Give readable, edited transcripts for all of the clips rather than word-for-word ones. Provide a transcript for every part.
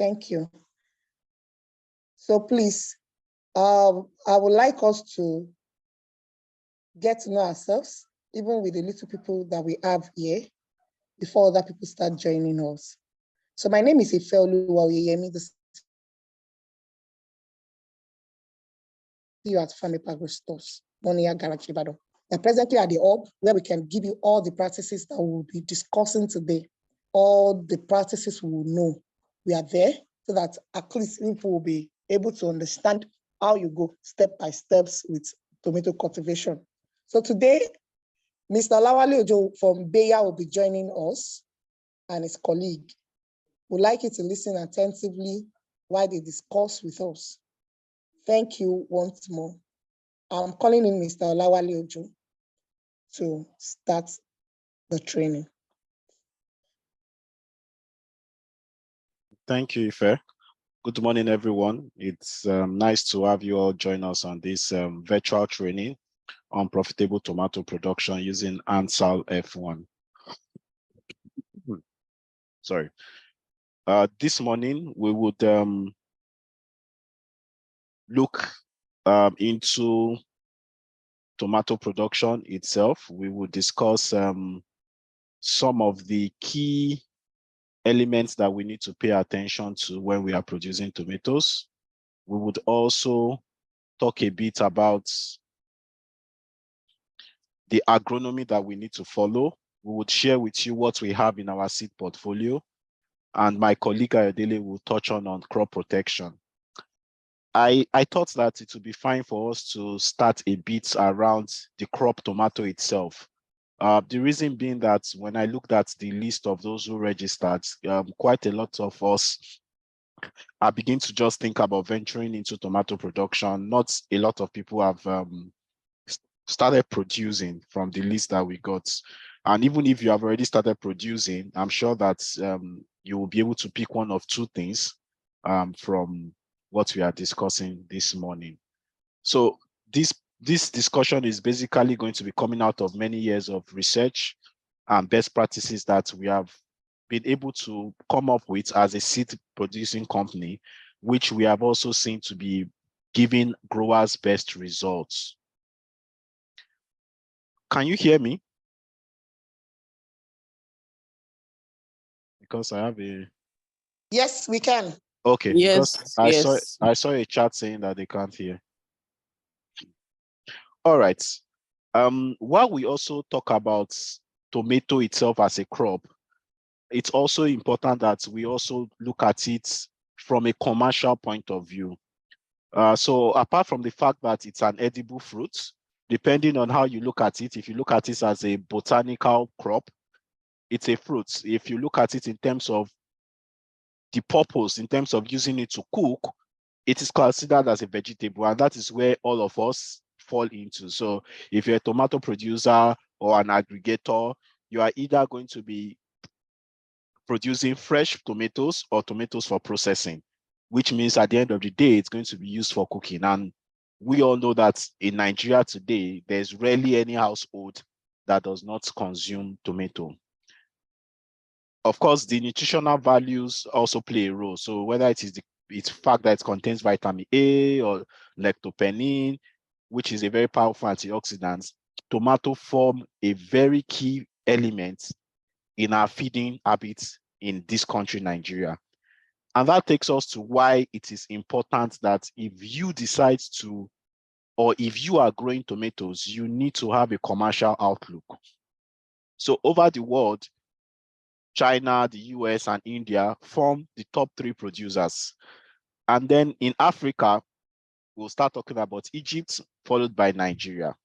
Thank you. So please, I would like us to get to know ourselves, even with the little people that we have here, before other people start joining us. So my name is Ifeolu Oyeyemi, the CEO at Family Agro Stores, Monia Garage Ibadan. We're presently at the hub where we can give you all the practices that we'll be discussing today, all the practices we will know. We are there so that at least people will be able to understand how you go step by steps with tomato cultivation. So today, Mr. Lawale Ojo from Bayer will be joining us and his colleague. We'd like you to listen attentively while they discuss with us. Thank you once more. I'm calling in Mr. Lawale Ojo to start the training. Thank you, Ife. Good morning, everyone. It's nice to have you all join us on this virtual training on profitable tomato production using Ansal F1. Sorry. This morning, we would look into tomato production itself. We will discuss some of the key elements that we need to pay attention to when we are producing tomatoes. We would also talk a bit about the agronomy that we need to follow. We would share with you what we have in our seed portfolio, and my colleague Ayodele will touch on crop protection. I thought that it would be fine for us to start a bit around the crop tomato itself. The reason being that when I looked at the list of those who registered, quite a lot of us are beginning to just think about venturing into tomato production. Not a lot of people have started producing from the list that we got. And even if you have already started producing, I'm sure that you will be able to pick one of two things from what we are discussing this morning. So this discussion is basically going to be coming out of many years of research and best practices that we have been able to come up with as a seed producing company, which we have also seen to be giving growers best results. Can you hear me? Because I have a... Yes, we can. Okay, yes, because I saw a chat saying that they can't hear. All right. While we also talk about tomato itself as a crop, it's also important that we also look at it from a commercial point of view. So apart from the fact that it's an edible fruit, depending on how you look at it, if you look at it as a botanical crop, it's a fruit. If you look at it in terms of the purpose, in terms of using it to cook, it is considered as a vegetable, and that is where all of us fall into. So if you're a tomato producer or an aggregator, you are either going to be producing fresh tomatoes or tomatoes for processing, which means at the end of the day, it's going to be used for cooking. And we all know that in Nigeria today, there's rarely any household that does not consume tomato. Of course, the nutritional values also play a role. So whether it is the fact that it contains vitamin A or lycopene, which is a very powerful antioxidant, tomato form a very key element in our feeding habits in this country, Nigeria. And that takes us to why it is important that if you decide to, or if you are growing tomatoes, you need to have a commercial outlook. So over the world, China, the US, and India form the top 3 producers. And then in Africa, we'll start talking about Egypt, followed by Nigeria.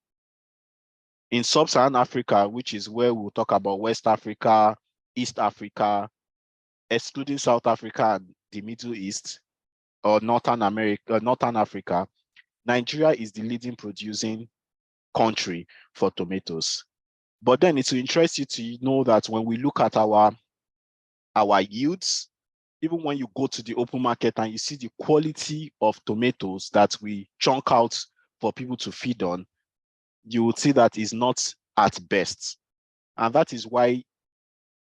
In sub-Saharan Africa, which is where we'll talk about West Africa, East Africa, excluding South Africa and the Middle East, or Northern Africa, Nigeria is the leading producing country for tomatoes. But then it will interest you to know that when we look at our yields, even when you go to the open market and you see the quality of tomatoes that we chunk out for people to feed on, you will see that is not at best. And that is why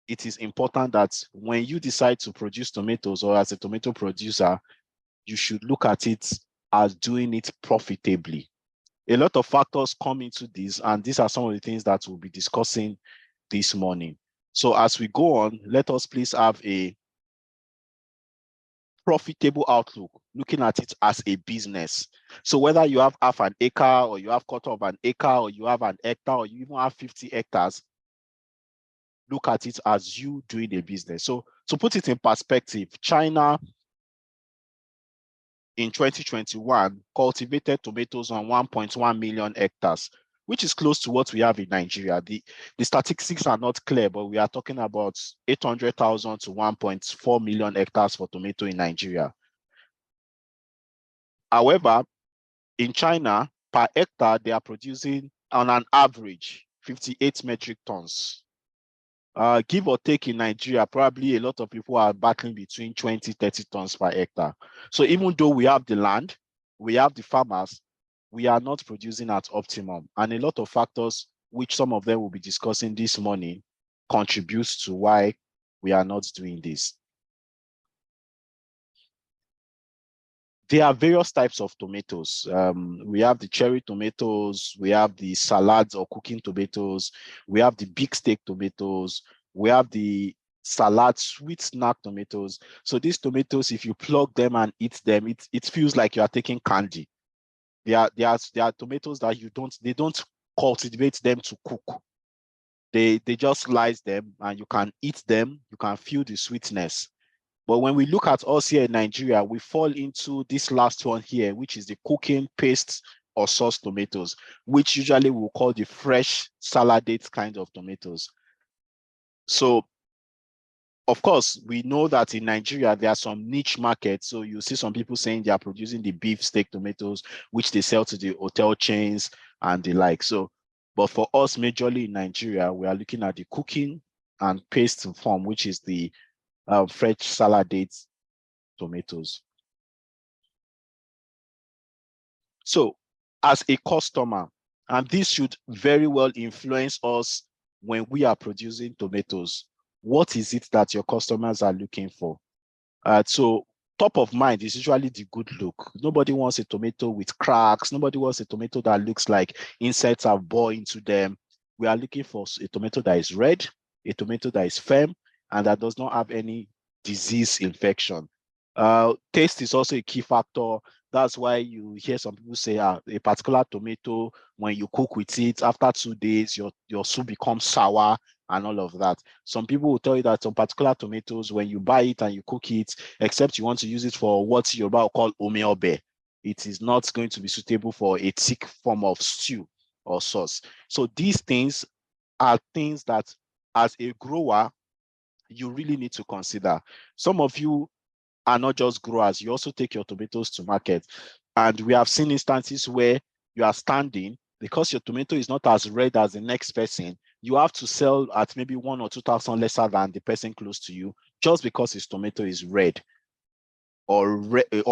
it is important that when you decide to produce tomatoes, or as a tomato producer, you should look at it as doing it profitably. A lot of factors come into this, and these are some of the things that we'll be discussing this morning. So as we go on, let us please have a profitable outlook, looking at it as a business. So whether you have half an acre, or you have quarter of an acre, or you have an hectare, or you even have 50 hectares, look at it as you doing a business. So to put it in perspective, China in 2021 cultivated tomatoes on 1.1 million hectares, which is close to what we have in Nigeria. The statistics are not clear, but we are talking about 800,000 to 1.4 million hectares for tomato in Nigeria. However, in China, per hectare, they are producing on an average 58 metric tons. Give or take in Nigeria, probably a lot of people are battling between 20, 30 tons per hectare. So even though we have the land, we have the farmers, we are not producing at optimum. And a lot of factors, which some of them will be discussing this morning, contributes to why we are not doing this. There are various types of tomatoes. We have the cherry tomatoes, we have the salads or cooking tomatoes, we have the big steak tomatoes, we have the salad sweet snack tomatoes. So these tomatoes, if you plug them and eat them, it feels like you are taking candy. They are tomatoes that they don't cultivate them to cook. They just slice them and you can eat them, you can feel the sweetness. But when we look at us here in Nigeria, we fall into this last one here, which is the cooking paste or sauce tomatoes, which usually we'll call the fresh saladate kind of tomatoes. So, of course, we know that in Nigeria, there are some niche markets. So you see some people saying they are producing the beef steak tomatoes, which they sell to the hotel chains and the like. So, but for us, majorly in Nigeria, we are looking at the cooking and paste form, which is the fresh saladate tomatoes. So as a customer, and this should very well influence us when we are producing tomatoes, what is it that your customers are looking for? So top of mind is usually the good look. Nobody wants a tomato with cracks. Nobody wants a tomato that looks like insects have bored into them. We are looking for a tomato that is red, a tomato that is firm, and that does not have any disease infection. Taste is also a key factor. That's why you hear some people say a particular tomato, when you cook with it, after 2 days, your soup becomes sour and all of that. Some people will tell you that some particular tomatoes, when you buy it and you cook it, except you want to use it for what Yoruba will call omeobe, it is not going to be suitable for a thick form of stew or sauce. So these things are things that, as a grower, you really need to consider. Some of you are not just growers, you also take your tomatoes to market. And we have seen instances where you are standing, because your tomato is not as red as the next person, you have to sell at maybe 1,000 or 2,000 lesser than the person close to you, just because his tomato is red or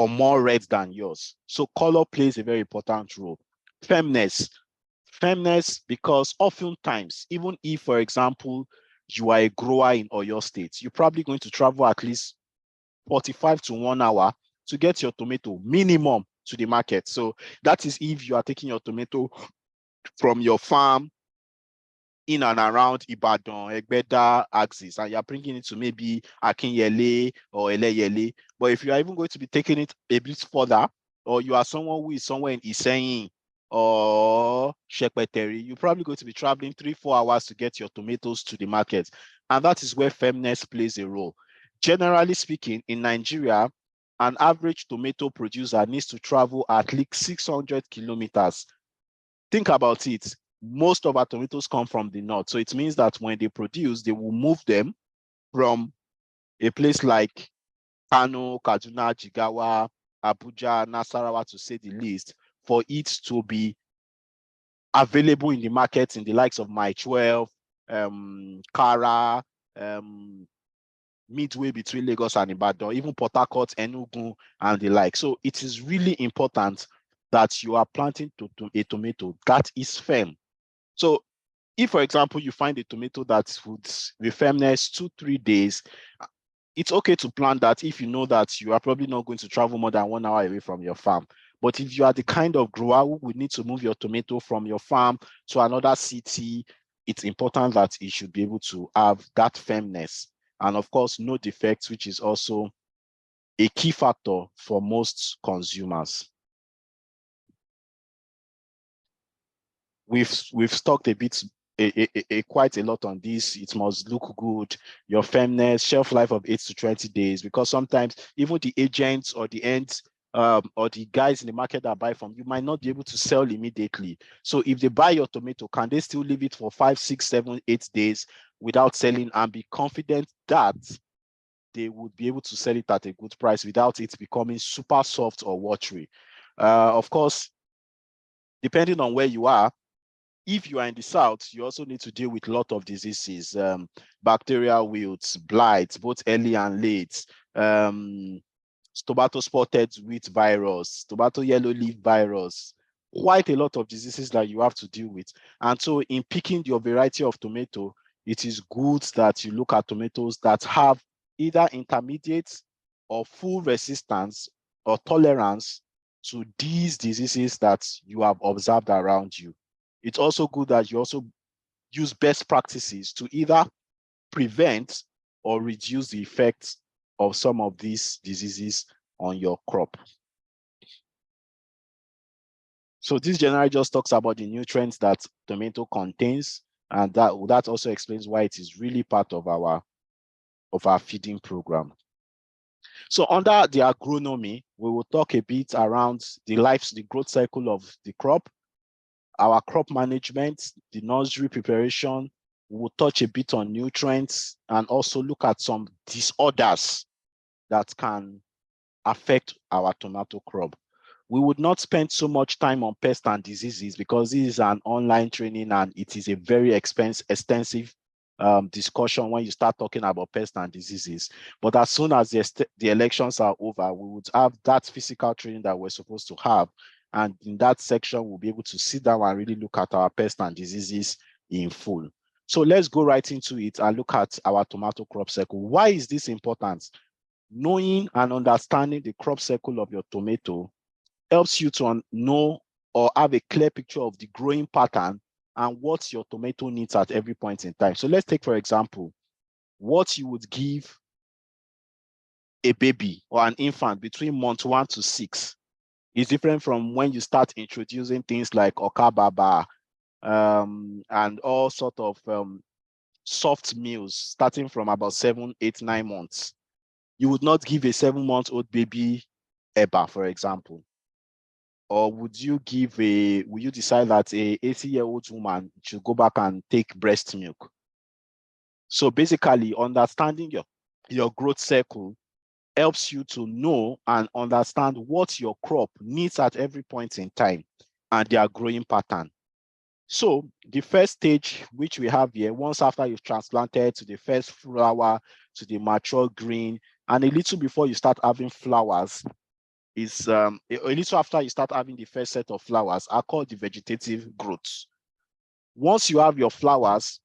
more red than yours. So color plays a very important role. Firmness, because oftentimes, even if, for example, you are a grower in Oyo State, you're probably going to travel at least 45 to 1 hour to get your tomato minimum to the market. So that is if you are taking your tomato from your farm in and around Ibadan, Egbeda axis, and you're bringing it to maybe Akinyele or Eleyele. But if you are even going to be taking it a bit further, or you are someone who is somewhere in Iseyin or Shekpeteri, you're probably going to be traveling 3-4 hours to get your tomatoes to the market. And that is where firmness plays a role. Generally speaking, in Nigeria, an average tomato producer needs to travel at least 600 kilometers. Think about it. Most of our tomatoes come from the north. So it means that when they produce, they will move them from a place like Kano, Kaduna, Jigawa, Abuja, Nasarawa, to say the least, for it to be available in the market in the likes of My 12, Kara, midway between Lagos and Ibadan, even Port Harcourt, Enugu, and the like. So it is really important that you are planting a tomato that is firm. So if, for example, you find a tomato that would be firmness 2-3 days, it's okay to plant that if you know that you are probably not going to travel more than 1 hour away from your farm. But if you are the kind of grower who would need to move your tomato from your farm to another city, it's important that it should be able to have that firmness. And of course, no defects, which is also a key factor for most consumers. We've talked a bit, quite a lot on this. It must look good, your firmness, shelf life of 8 to 20 days, because sometimes even the agents or the ends or the guys in the market that buy from you might not be able to sell immediately. So if they buy your tomato, can they still leave it for 5, 6, 7, 8 days without selling and be confident that they would be able to sell it at a good price without it becoming super soft or watery? Of course, depending on where you are, if you are in the south, you also need to deal with a lot of diseases, bacterial wilts, blights, both early and late, tomato spotted wheat virus, tomato yellow leaf virus, quite a lot of diseases that you have to deal with. And so in picking your variety of tomato, it is good that you look at tomatoes that have either intermediate or full resistance or tolerance to these diseases that you have observed around you. It's also good that you also use best practices to either prevent or reduce the effects of some of these diseases on your crop. So this generally just talks about the nutrients that tomato contains, and that also explains why it is really part of our feeding program. So under the agronomy, we will talk a bit around the growth cycle of the crop, our crop management, the nursery preparation. We will touch a bit on nutrients and also look at some disorders that can affect our tomato crop. We would not spend so much time on pests and diseases because this is an online training and it is a very extensive discussion when you start talking about pests and diseases. But as soon as the elections are over, we would have that physical training that we're supposed to have. And in that section, we'll be able to sit down and really look at our pests and diseases in full. So let's go right into it and look at our tomato crop cycle. Why is this important? Knowing and understanding the crop cycle of your tomato helps you to know or have a clear picture of the growing pattern and what your tomato needs at every point in time. So let's take, for example, what you would give a baby or an infant between month 1 to 6 is different from when you start introducing things like okababa and all sort of soft meals starting from about 7, 8, 9 months. You would not give a 7-month-old baby eba, for example. Or would you decide that a 80-year-old woman should go back and take breast milk? So basically, understanding your growth cycle helps you to know and understand what your crop needs at every point in time and their growing pattern. So the first stage, which we have here, once after you've transplanted to the first flower, to the mature green, and a little before you start having flowers, is a little after you start having the first set of flowers, are called the vegetative growth. Once you have your flowers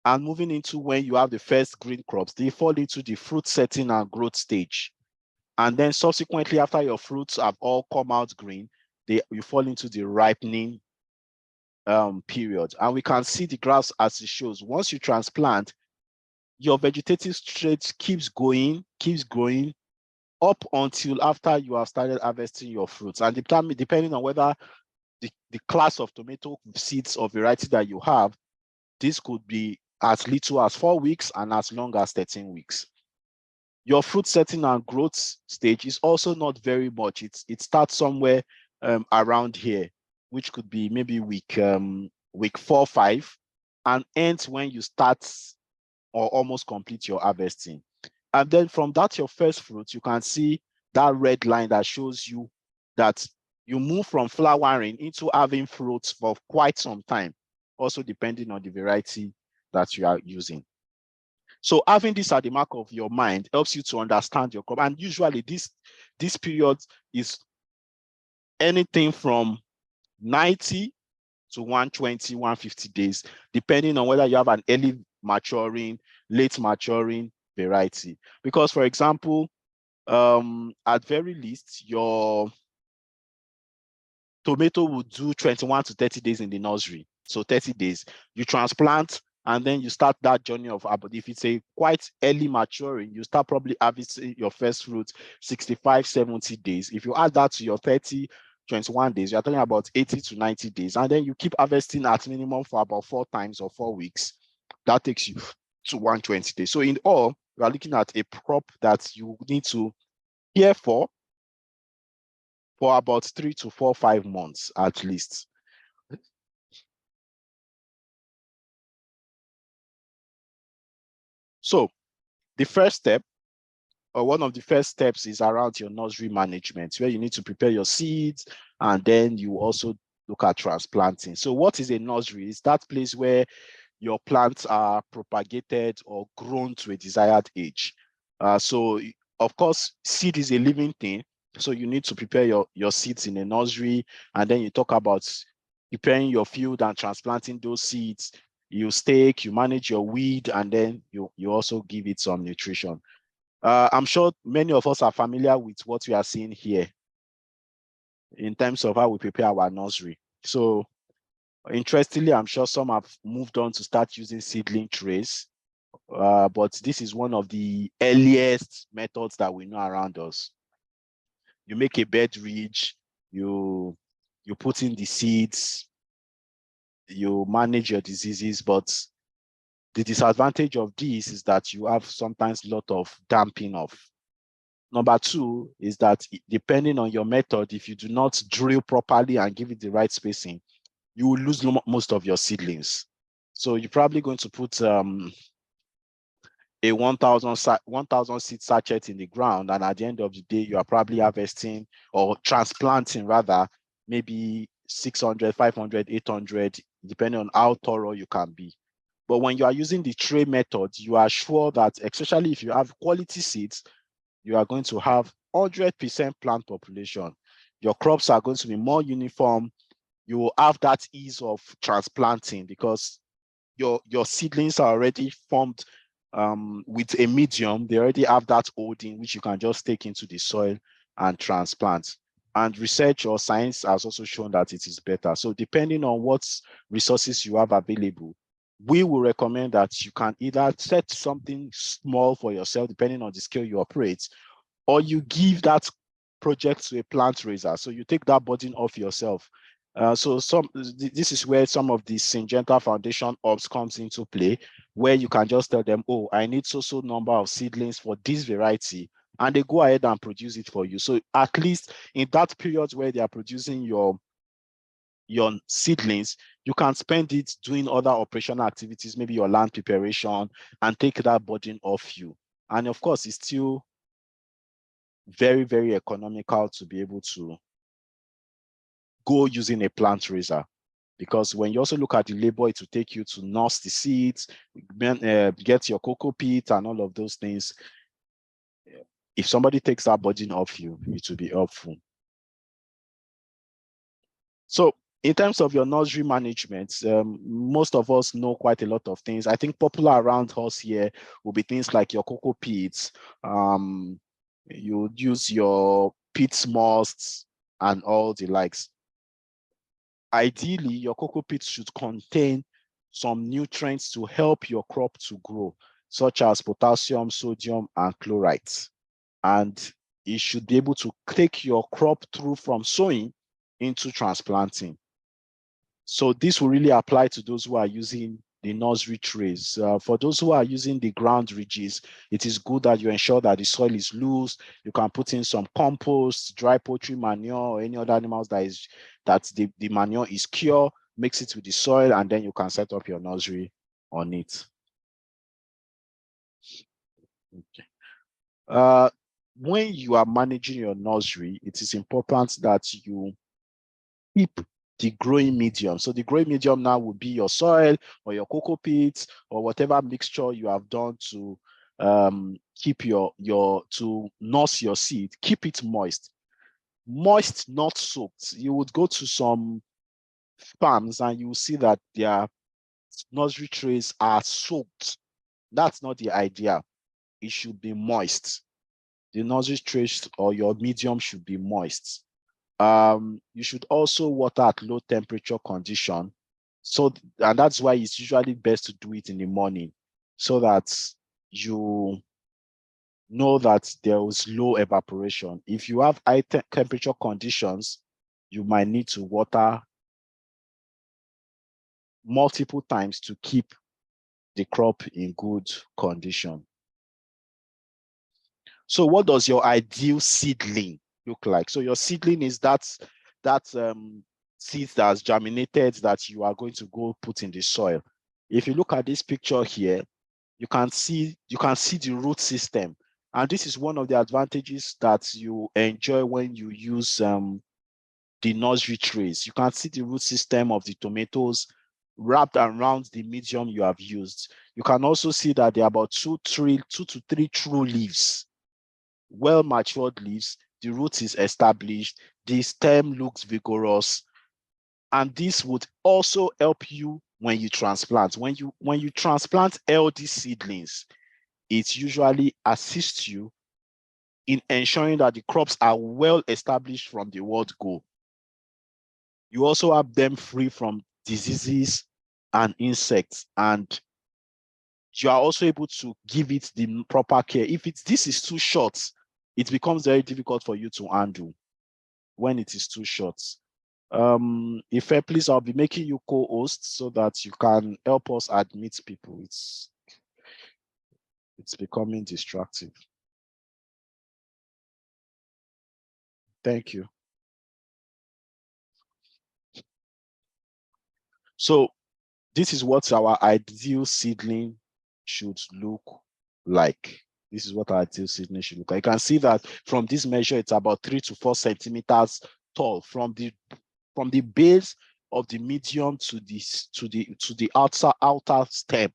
and moving into when you have the first green crops, they fall into the fruit setting and growth stage. And then subsequently, after your fruits have all come out green, you fall into the ripening period. And we can see the graphs as it shows. Once you transplant, your vegetative stage keeps growing up until after you have started harvesting your fruits. And depending on whether the class of tomato seeds or variety that you have, this could be as little as 4 weeks and as long as 13 weeks. Your fruit setting and growth stage is also not very much. It starts somewhere around here, which could be maybe week 4, 5, and ends when you start or almost complete your harvesting. And then from that, your first fruit, you can see that red line that shows you that you move from flowering into having fruits for quite some time, also depending on the variety that you are using. So having this at the back of your mind helps you to understand your crop. And usually this period is anything from 90 to 120, 150 days, depending on whether you have an early maturing, late maturing variety. Because, for example, at very least, your tomato will do 21 to 30 days in the nursery. So 30 days, you transplant, and then you start that journey of, but if it's a quite early maturing, you start probably harvesting your first fruit 65, 70 days. If you add that to your 30, 21 days, you're talking about 80 to 90 days. And then you keep harvesting at minimum for about 4 times or 4 weeks. That takes you to 120 days. So in all, we are looking at a crop that you need to care for about 3 to 4, 5 months at least. So the first step, or one of the first steps, is around your nursery management, where you need to prepare your seeds, and then you also look at transplanting. So what is a nursery? It's that place where your plants are propagated or grown to a desired age. So of course, seed is a living thing. So you need to prepare your seeds in a nursery, and then you talk about preparing your field and transplanting those seeds. You stake, you manage your weed, and then you also give it some nutrition. I'm sure many of us are familiar with what we are seeing here in terms of how we prepare our nursery. So interestingly, I'm sure some have moved on to start using seedling trays, but this is one of the earliest methods that we know around us. You make a bed ridge, you put in the seeds, you manage your diseases, but the disadvantage of this is that you have sometimes a lot of damping off. Number two is that depending on your method, if you do not drill properly and give it the right spacing, you will lose most of your seedlings. So you're probably going to put a 1,000 seed sachet in the ground, and at the end of the day, you are probably harvesting or transplanting rather, maybe 600, 500, 800, depending on how thorough you can be. But when you are using the tray method, you are sure that, especially if you have quality seeds, you are going to have 100% plant population. Your crops are going to be more uniform. You will have that ease of transplanting because your seedlings are already formed with a medium. They already have that holding, which you can just take into the soil and transplant. And research or science has also shown that it is better. So depending on what resources you have available, we will recommend that you can either set something small for yourself, depending on the scale you operate, or you give that project to a plant raiser. So you take that burden off yourself. So this is where some of the Syngenta Foundation ops comes into play, where you can just tell them, oh, I need so number of seedlings for this variety, and they go ahead and produce it for you. So at least in that period where they are producing your seedlings, you can spend it doing other operational activities, maybe your land preparation, and take that burden off you. And of course, it's still very, very economical to be able to go using a plant raiser, because when you also look at the labor it will take you to nurse the seeds, get your cocoa peat and all of those things, if somebody takes that burden off you, it will be helpful. So in terms of your nursery management, most of us know quite a lot of things. I think popular around us here will be things like your cocoa peats. You use your peat moss and all the likes. Ideally, your cocoa peat should contain some nutrients to help your crop to grow, such as potassium, sodium, and chloride. And it should be able to take your crop through from sowing into transplanting. So this will really apply to those who are using the nursery trays. For those who are using the ground ridges, it is good that you ensure that the soil is loose. You can put in some compost, dry poultry manure, or any other animals that the manure is pure, mix it with the soil, and then you can set up your nursery on it. Okay. When you are managing your nursery, it is important that you keep the growing medium. So the growing medium now will be your soil or your cocoa peats or whatever mixture you have done to keep to nurse your seed. Keep it moist. Moist, not soaked. You would go to some farms and you will see that their nursery trays are soaked. That's not the idea. It should be moist. The nursery trays or your medium should be moist. You should also water at low temperature condition. So, and that's why it's usually best to do it in the morning so that you know that there is low evaporation. If you have high temperature conditions, you might need to water multiple times to keep the crop in good condition. So what does your ideal seedling look like? So your seedling is that seed that's germinated that you are going to go put in the soil. If you look at this picture here, you can see the root system. And this is one of the advantages that you enjoy when you use the nursery trays. You can see the root system of the tomatoes wrapped around the medium you have used. You can also see that there are about two to three true leaves, well matured leaves. The root is established. The stem looks vigorous. And this would also help you when you transplant. When you transplant healthy seedlings, it usually assists you in ensuring that the crops are well established from the word go. You also have them free from diseases and insects, and you are also able to give it the proper care. If this is too short, it becomes very difficult for you to handle when it is too short. If please, I'll be making you co-host so that you can help us admit people. It's becoming distractive. Thank you. So this is what our ideal seedling should look like. This is what our ideal seedling should look like. You can see that from this measure, it's about 3 to 4 centimeters tall from the base of the medium to the outer stem.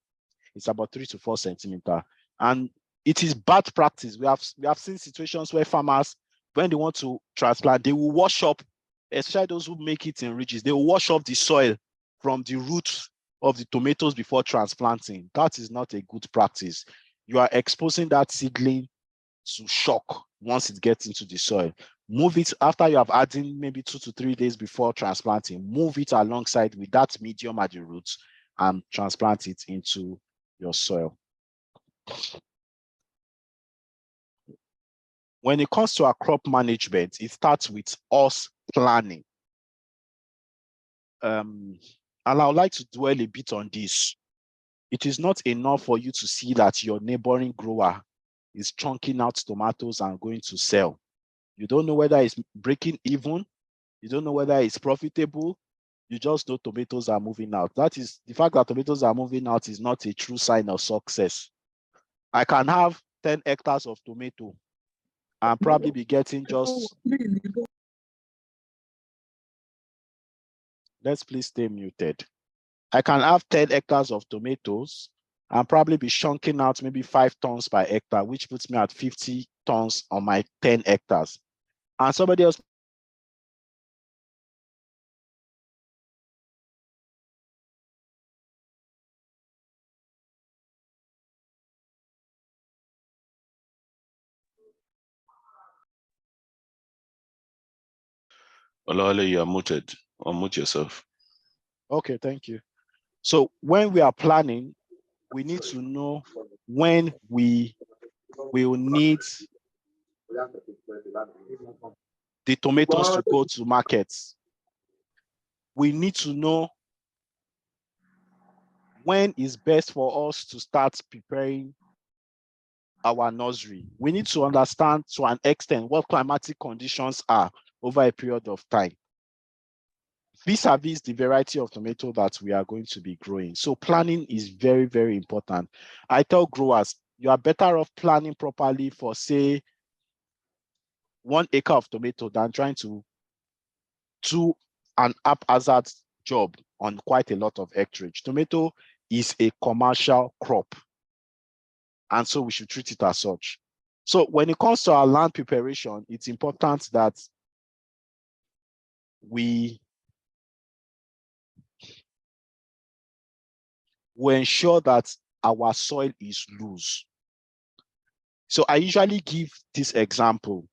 It's about 3 to 4 centimeters. And it is bad practice. We have seen situations where farmers, when they want to transplant, they will wash up, especially those who make it in ridges, they will wash off the soil from the roots of the tomatoes before transplanting. That is not a good practice. You are exposing that seedling to shock once it gets into the soil. Move it after you have added maybe 2 to 3 days before transplanting. Move it alongside with that medium at the roots and transplant it into your soil. When it comes to our crop management, it starts with us planning. And I would like to dwell a bit on this. It is not enough for you to see that your neighboring grower is chunking out tomatoes and going to sell. You don't know whether it's breaking even. You don't know whether it's profitable. You just know tomatoes are moving out. That is the fact that tomatoes are moving out is not a true sign of success. I can have 10 hectares of tomato and probably be getting just, let's please stay muted. I can have 10 hectares of tomatoes and probably be chunking out maybe 5 tons per hectare, which puts me at 50 tons on my 10 hectares. And somebody else. Olale, you are muted. Unmute yourself. Okay, thank you. So when we are planning, we need to know when we will need the tomatoes to go to markets. We need to know when is best for us to start preparing our nursery. We need to understand to an extent what climatic conditions are over a period of time, vis-a-vis the variety of tomato that we are going to be growing. So planning is very, very important. I tell growers, you are better off planning properly for, say, 1 acre of tomato than trying to do an haphazard job on quite a lot of acreage. Tomato is a commercial crop, and so we should treat it as such. So when it comes to our land preparation, it's important that we will ensure that our soil is loose. So I usually give this example.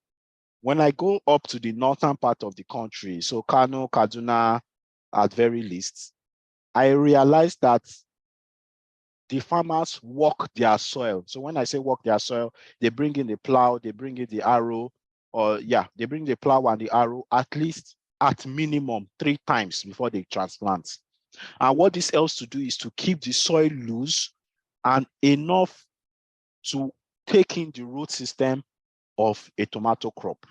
When I go up to the northern part of the country, so Kano, Kaduna, at very least, I realize that the farmers work their soil. So when I say work their soil, they bring in the plow, they bring in the arrow, they bring the plow and the arrow at least at minimum 3 times before they transplant. And what this helps to do is to keep the soil loose and enough to take in the root system of a tomato crop.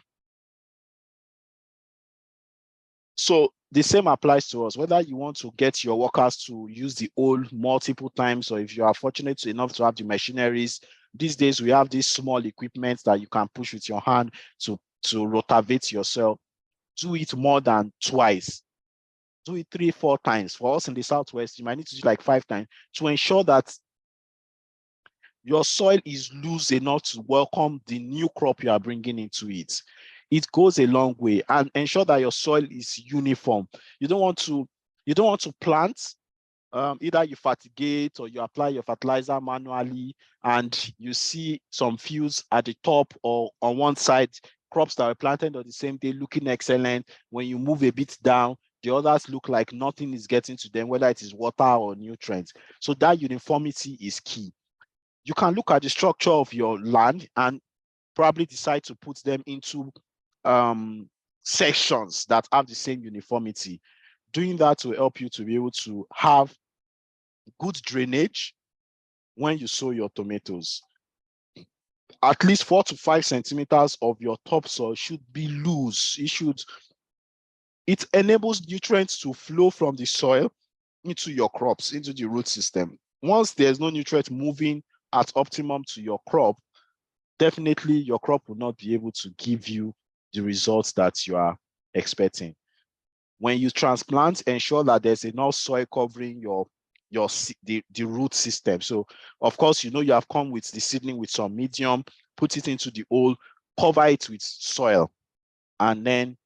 So the same applies to us, whether you want to get your workers to use the hole multiple times, or if you are fortunate enough to have the machineries. These days, we have these small equipment that you can push with your hand to rotate your soil. Do it more than twice. Do it 3, 4 times. For us in the Southwest, you might need to do like 5 times to ensure that your soil is loose enough to welcome the new crop you are bringing into it. It goes a long way, and ensure that your soil is uniform. You don't want to plant, either you fertigate or you apply your fertilizer manually, and you see some fields at the top or on one side, crops that were planted on the same day looking excellent. When you move a bit down, the others look like nothing is getting to them, whether it is water or nutrients. So that uniformity is key. You can look at the structure of your land and probably decide to put them into sections that have the same uniformity. Doing that will help you to be able to have good drainage when you sow your tomatoes. At least 4 to 5 centimeters of your topsoil should be loose. It enables nutrients to flow from the soil into your crops, into the root system. Once there's no nutrient moving at optimum to your crop, definitely your crop will not be able to give you the results that you are expecting. When you transplant, ensure that there's enough soil covering the root system. So of course, you have come with the seedling with some medium, put it into the hole, cover it with soil, and then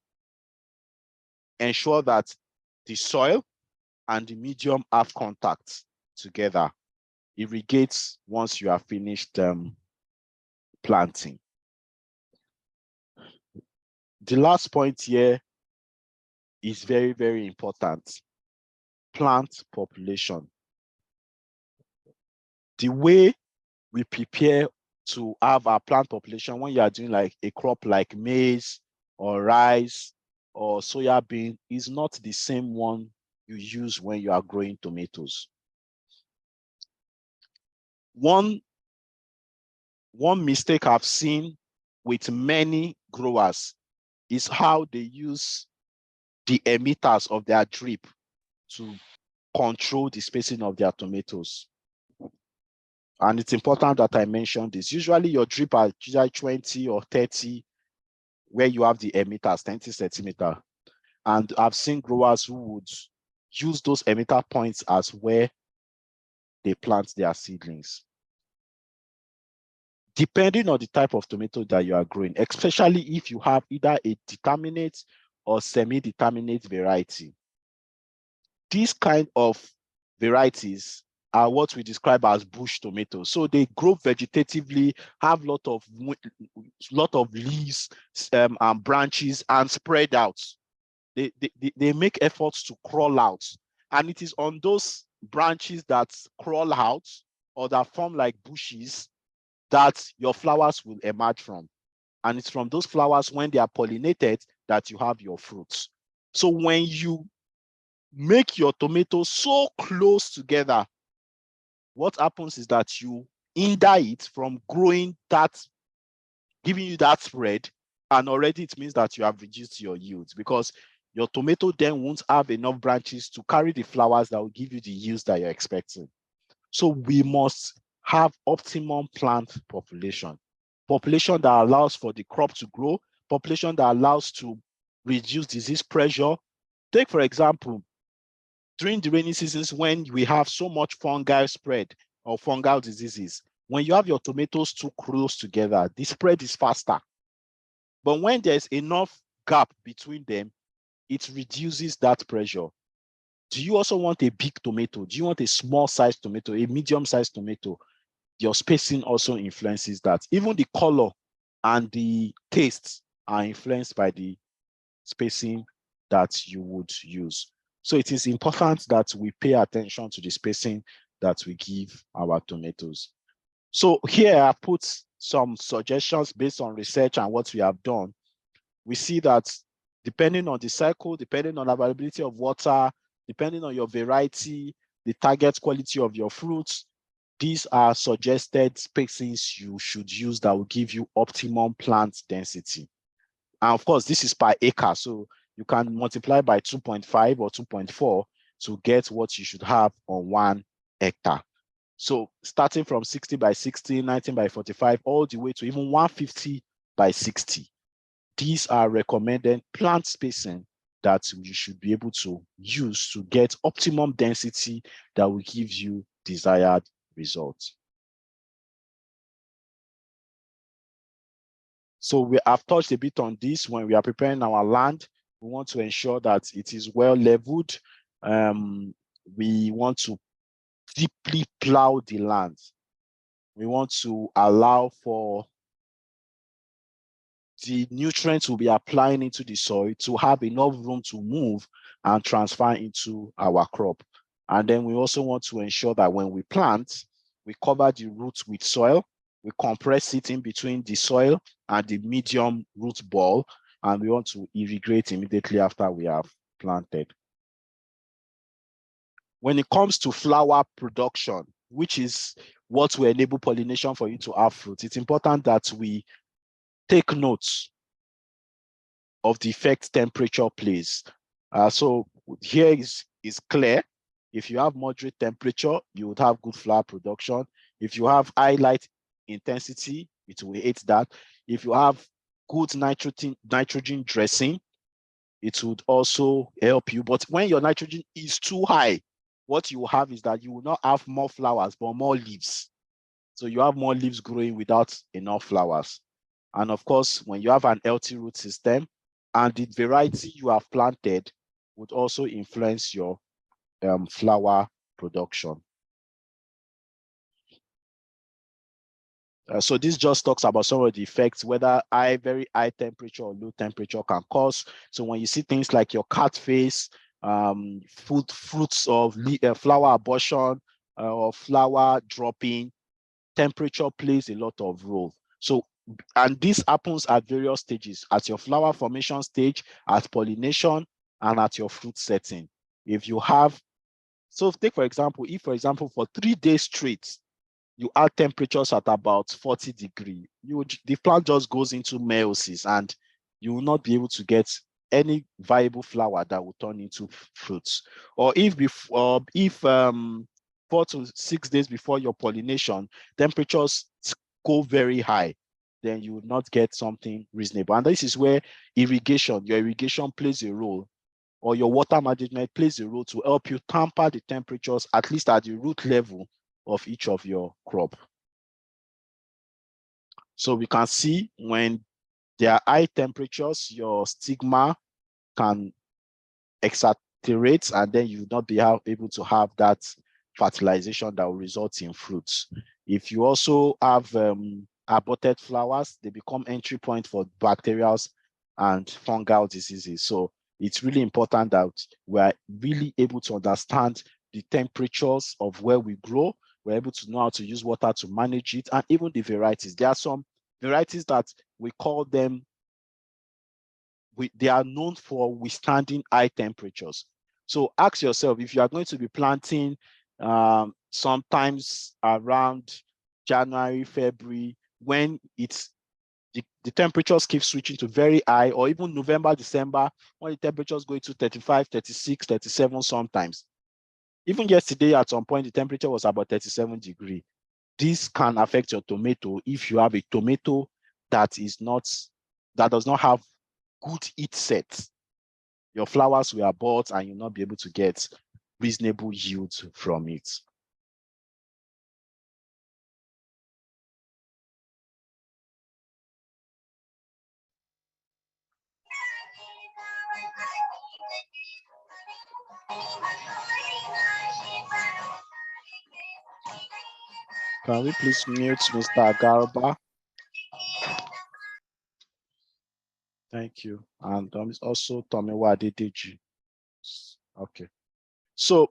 ensure that the soil and the medium have contact together. Irrigate once you have finished planting. The last point here is very, very important. Plant population. The way we prepare to have our plant population when you are doing like a crop like maize or rice or soya bean is not the same one you use when you are growing tomatoes. One mistake I've seen with many growers is how they use the emitters of their drip to control the spacing of their tomatoes. And it's important that I mention this. Usually your drip are usually 20 or 30, where you have the emitters, 20 centimeter. And I've seen growers who would use those emitter points as where they plant their seedlings. Depending on the type of tomato that you are growing, especially if you have either a determinate or semi-determinate variety, these kind of varieties are what we describe as bush tomatoes. So they grow vegetatively, have lot of leaves and branches, and spread out. They make efforts to crawl out, and it is on those branches that crawl out or that form like bushes that your flowers will emerge from. And it's from those flowers, when they are pollinated, that you have your fruits. So when you make your tomatoes so close together, what happens is that you hinder it from growing, that giving you that spread, and already it means that you have reduced your yields, because your tomato then won't have enough branches to carry the flowers that will give you the yields that you're expecting. So we must have optimum plant population that allows for the crop to grow, population that allows to reduce disease pressure. Take, for example, during the rainy seasons, when we have so much fungal spread or fungal diseases, when you have your tomatoes too close together, the spread is faster. But when there's enough gap between them, it reduces that pressure. Do you also want a big tomato? Do you want a small sized tomato, a medium sized tomato? Your spacing also influences that. Even the color and the taste are influenced by the spacing that you would use. So it is important that we pay attention to the spacing that we give our tomatoes. So here I put some suggestions based on research and what we have done. We see that depending on the cycle, depending on availability of water, depending on your variety, the target quality of your fruits, these are suggested spacings you should use that will give you optimum plant density. And of course, this is per acre. So you can multiply by 2.5 or 2.4 to get what you should have on 1 hectare. So starting from 60 by 60, 19 by 45, all the way to even 150 by 60. These are recommended plant spacing that you should be able to use to get optimum density that will give you desired results. So we have touched a bit on this. When we are preparing our land, we want to ensure that it is well leveled. We want to deeply plow the land. We want to allow for the nutrients we'll be applying into the soil to have enough room to move and transfer into our crop. And then we also want to ensure that when we plant, we cover the roots with soil, we compress it in between the soil and the medium root ball, and we want to irrigate immediately after we have planted. When it comes to flower production, which is what will enable pollination for you to have fruit, it's important that we take notes of the effect temperature plays. So here is clear. If you have moderate temperature, you would have good flower production. If you have high light intensity, it will aid that. If you have good nitrogen dressing, it would also help you. But when your nitrogen is too high, what you will have is that you will not have more flowers, but more leaves. So you have more leaves growing without enough flowers. And of course, when you have an healthy root system, and the variety you have planted would also influence your flower production. So this just talks about some of the effects, whether very high temperature or low temperature can cause. So when you see things like your cat face, fruits of flower abortion or flower dropping, temperature plays a lot of role. So, and this happens at various stages, at your flower formation stage, at pollination, and at your fruit setting. If you have, so take for example, if for example, for 3 days straight, you add temperatures at about 40 degrees, the plant just goes into meiosis and you will not be able to get any viable flower that will turn into fruits. Or if 4 to 6 days before your pollination, temperatures go very high, then you will not get something reasonable. And this is where your irrigation plays a role, or your water management plays a role to help you tamper the temperatures, at least at the root level of each of your crop. So we can see when there are high temperatures, your stigma can exaggerate, and then you will not be able to have that fertilization that will result in fruits. If you also have aborted flowers, they become entry point for bacterial and fungal diseases. So it's really important that we are really able to understand the temperatures of where we grow. We're able to know how to use water to manage it, and even the varieties. There are some varieties that we call them, they are known for withstanding high temperatures. So ask yourself, if you are going to be planting sometimes around January, February, when the temperatures keep switching to very high, or even November, December, when the temperatures go to 35, 36, 37 sometimes. Even yesterday at some point, the temperature was about 37 degrees. This can affect your tomato if you have a tomato that does not have good heat sets. Your flowers will abort and you'll not be able to get reasonable yields from it. Can we please mute Mr. Garba? Thank you. And also Tomiwa Adedeji. Okay. So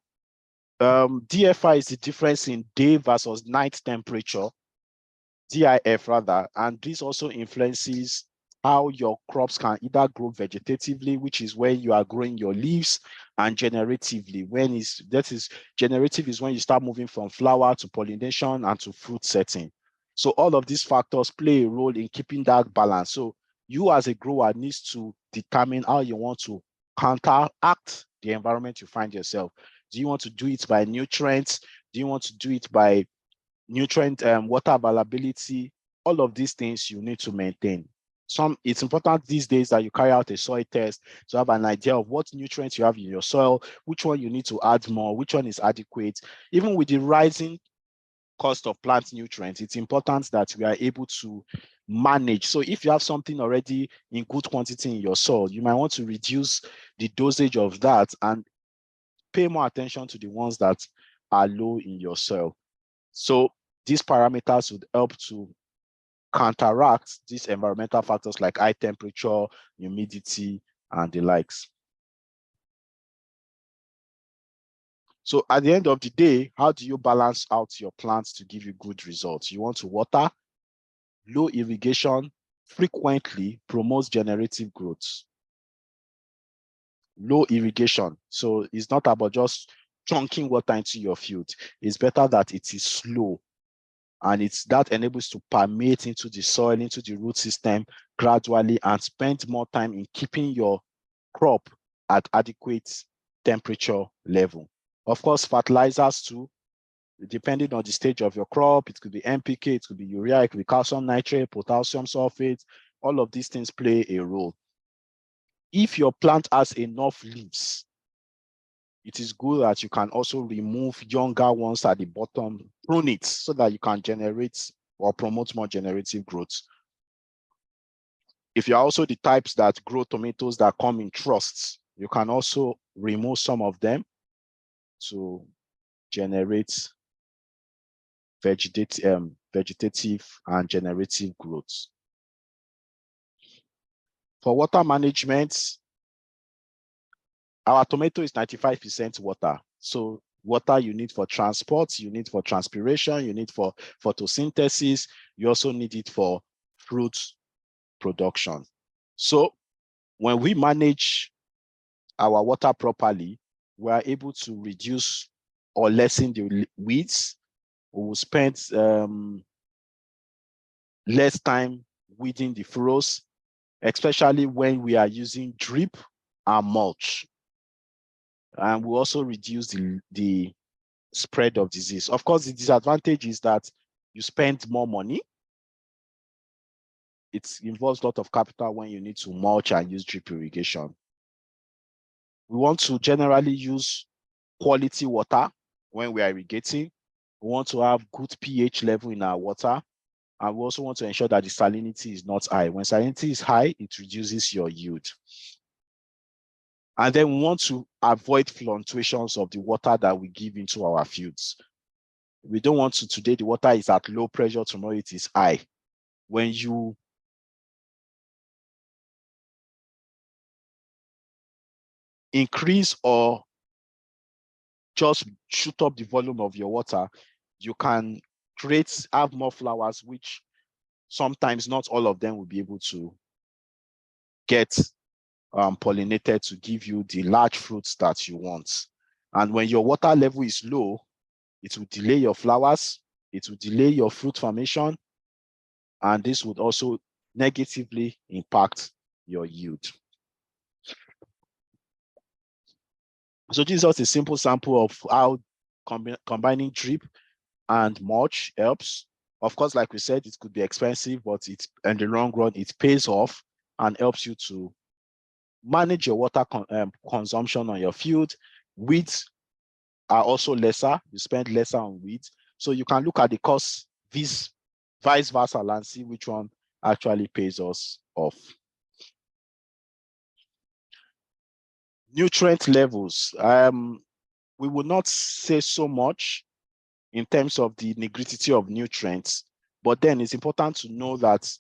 DFI is the difference in day versus night temperature, DIF rather, and this also influences how your crops can either grow vegetatively, which is where you are growing your leaves, and generatively, generative is when you start moving from flower to pollination and to fruit setting. So all of these factors play a role in keeping that balance. So you as a grower needs to determine how you want to counteract the environment you find yourself. Do you want to do it by nutrients? Do you want to do it by nutrient water availability? All of these things you need to maintain. It's important these days that you carry out a soil test to have an idea of what nutrients you have in your soil, which one you need to add more, which one is adequate. Even with the rising cost of plant nutrients, it's important that we are able to manage. So if you have something already in good quantity in your soil, you might want to reduce the dosage of that and pay more attention to the ones that are low in your soil. So these parameters would help to counteract these environmental factors like high temperature, humidity, and the likes. So at the end of the day, how do you balance out your plants to give you good results? You want to water, low irrigation frequently promotes generative growth. Low irrigation. So it's not about just chunking water into your field. It's better that it is slow, and that enables to permeate into the soil, into the root system gradually, and spend more time in keeping your crop at adequate temperature level. Of course, fertilizers too, depending on the stage of your crop, it could be NPK, it could be urea, it could be calcium nitrate, potassium sulfate. All of these things play a role. If your plant has enough leaves, it is good that you can also remove younger ones at the bottom, prune it so that you can generate or promote more generative growth. If you're also the types that grow tomatoes that come in trusts, you can also remove some of them to generate vegetative and generative growth. For water management, our tomato is 95% water. So water you need for transport, you need for transpiration, you need for photosynthesis, you also need it for fruit production. So when we manage our water properly, we are able to reduce or lessen the weeds. We will spend less time weeding the furrows, especially when we are using drip and mulch. And we also reduce the spread of disease. Of course, the disadvantage is that you spend more money. It involves a lot of capital when you need to mulch and use drip irrigation. We want to generally use quality water when we are irrigating. We want to have good pH level in our water. And we also want to ensure that the salinity is not high. When salinity is high, it reduces your yield. And then we want to avoid fluctuations of the water that we give into our fields. We don't want to, today the water is at low pressure, tomorrow it is high. When you increase or just shoot up the volume of your water, you can have more flowers, which sometimes not all of them will be able to get pollinated to give you the large fruits that you want. And when your water level is low, it will delay your flowers, it will delay your fruit formation, and this would also negatively impact your yield. So this is just a simple sample of how combining drip and mulch helps. Of course, like we said, it could be expensive, but in the long run, it pays off and helps you to manage your water consumption on your field. Weeds are also lesser. You spend lesser on weeds. So you can look at the cost, vice versa, and see which one actually pays us off. Nutrient levels. We will not say so much in terms of the nitty-gritty of nutrients. But then it's important to know that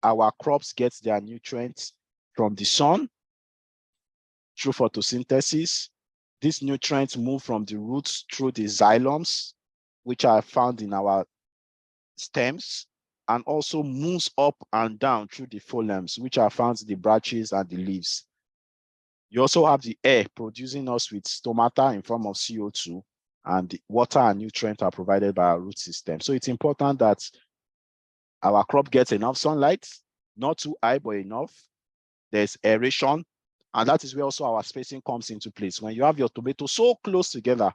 our crops get their nutrients from the sun through photosynthesis. These nutrients move from the roots through the xylomes, which are found in our stems, and also moves up and down through the phloems, which are found in the branches and the leaves. You also have the air producing us with stomata in form of CO2, and the water and nutrients are provided by our root system. So it's important that our crop gets enough sunlight, not too high, but enough. There's aeration, and that is where also our spacing comes into place. When you have your tomato so close together,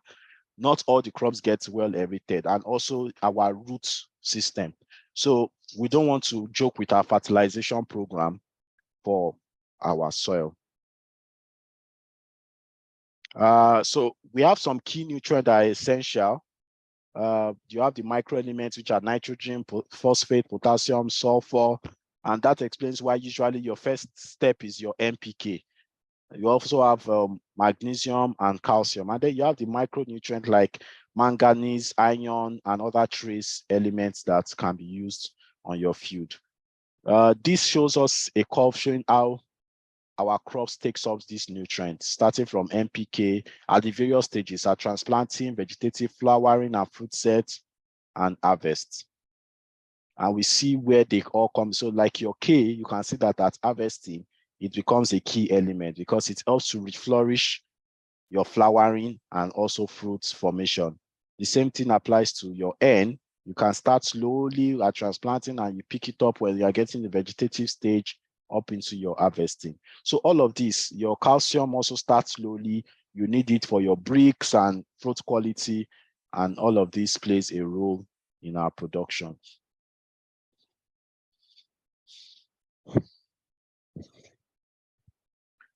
not all the crops get well aerated, and also our root system. So we don't want to joke with our fertilization program for our soil. So we have some key nutrients that are essential. You have the microelements, which are nitrogen, phosphate, potassium, sulfur, and that explains why usually your first step is your NPK. You also have magnesium and calcium, and then you have the micronutrient like manganese, iron, and other trace elements that can be used on your field. This shows us a curve showing how our crops takes up these nutrients, starting from NPK at the various stages at transplanting, vegetative flowering, and fruit set, and harvest. And we see where they all come. So like your K, you can see that at harvesting, it becomes a key element because it helps to reflourish your flowering and also fruit formation. The same thing applies to your N. You can start slowly at transplanting and you pick it up when you are getting the vegetative stage up into your harvesting. So all of this, your calcium also starts slowly. You need it for your bricks and fruit quality, and all of this plays a role in our production.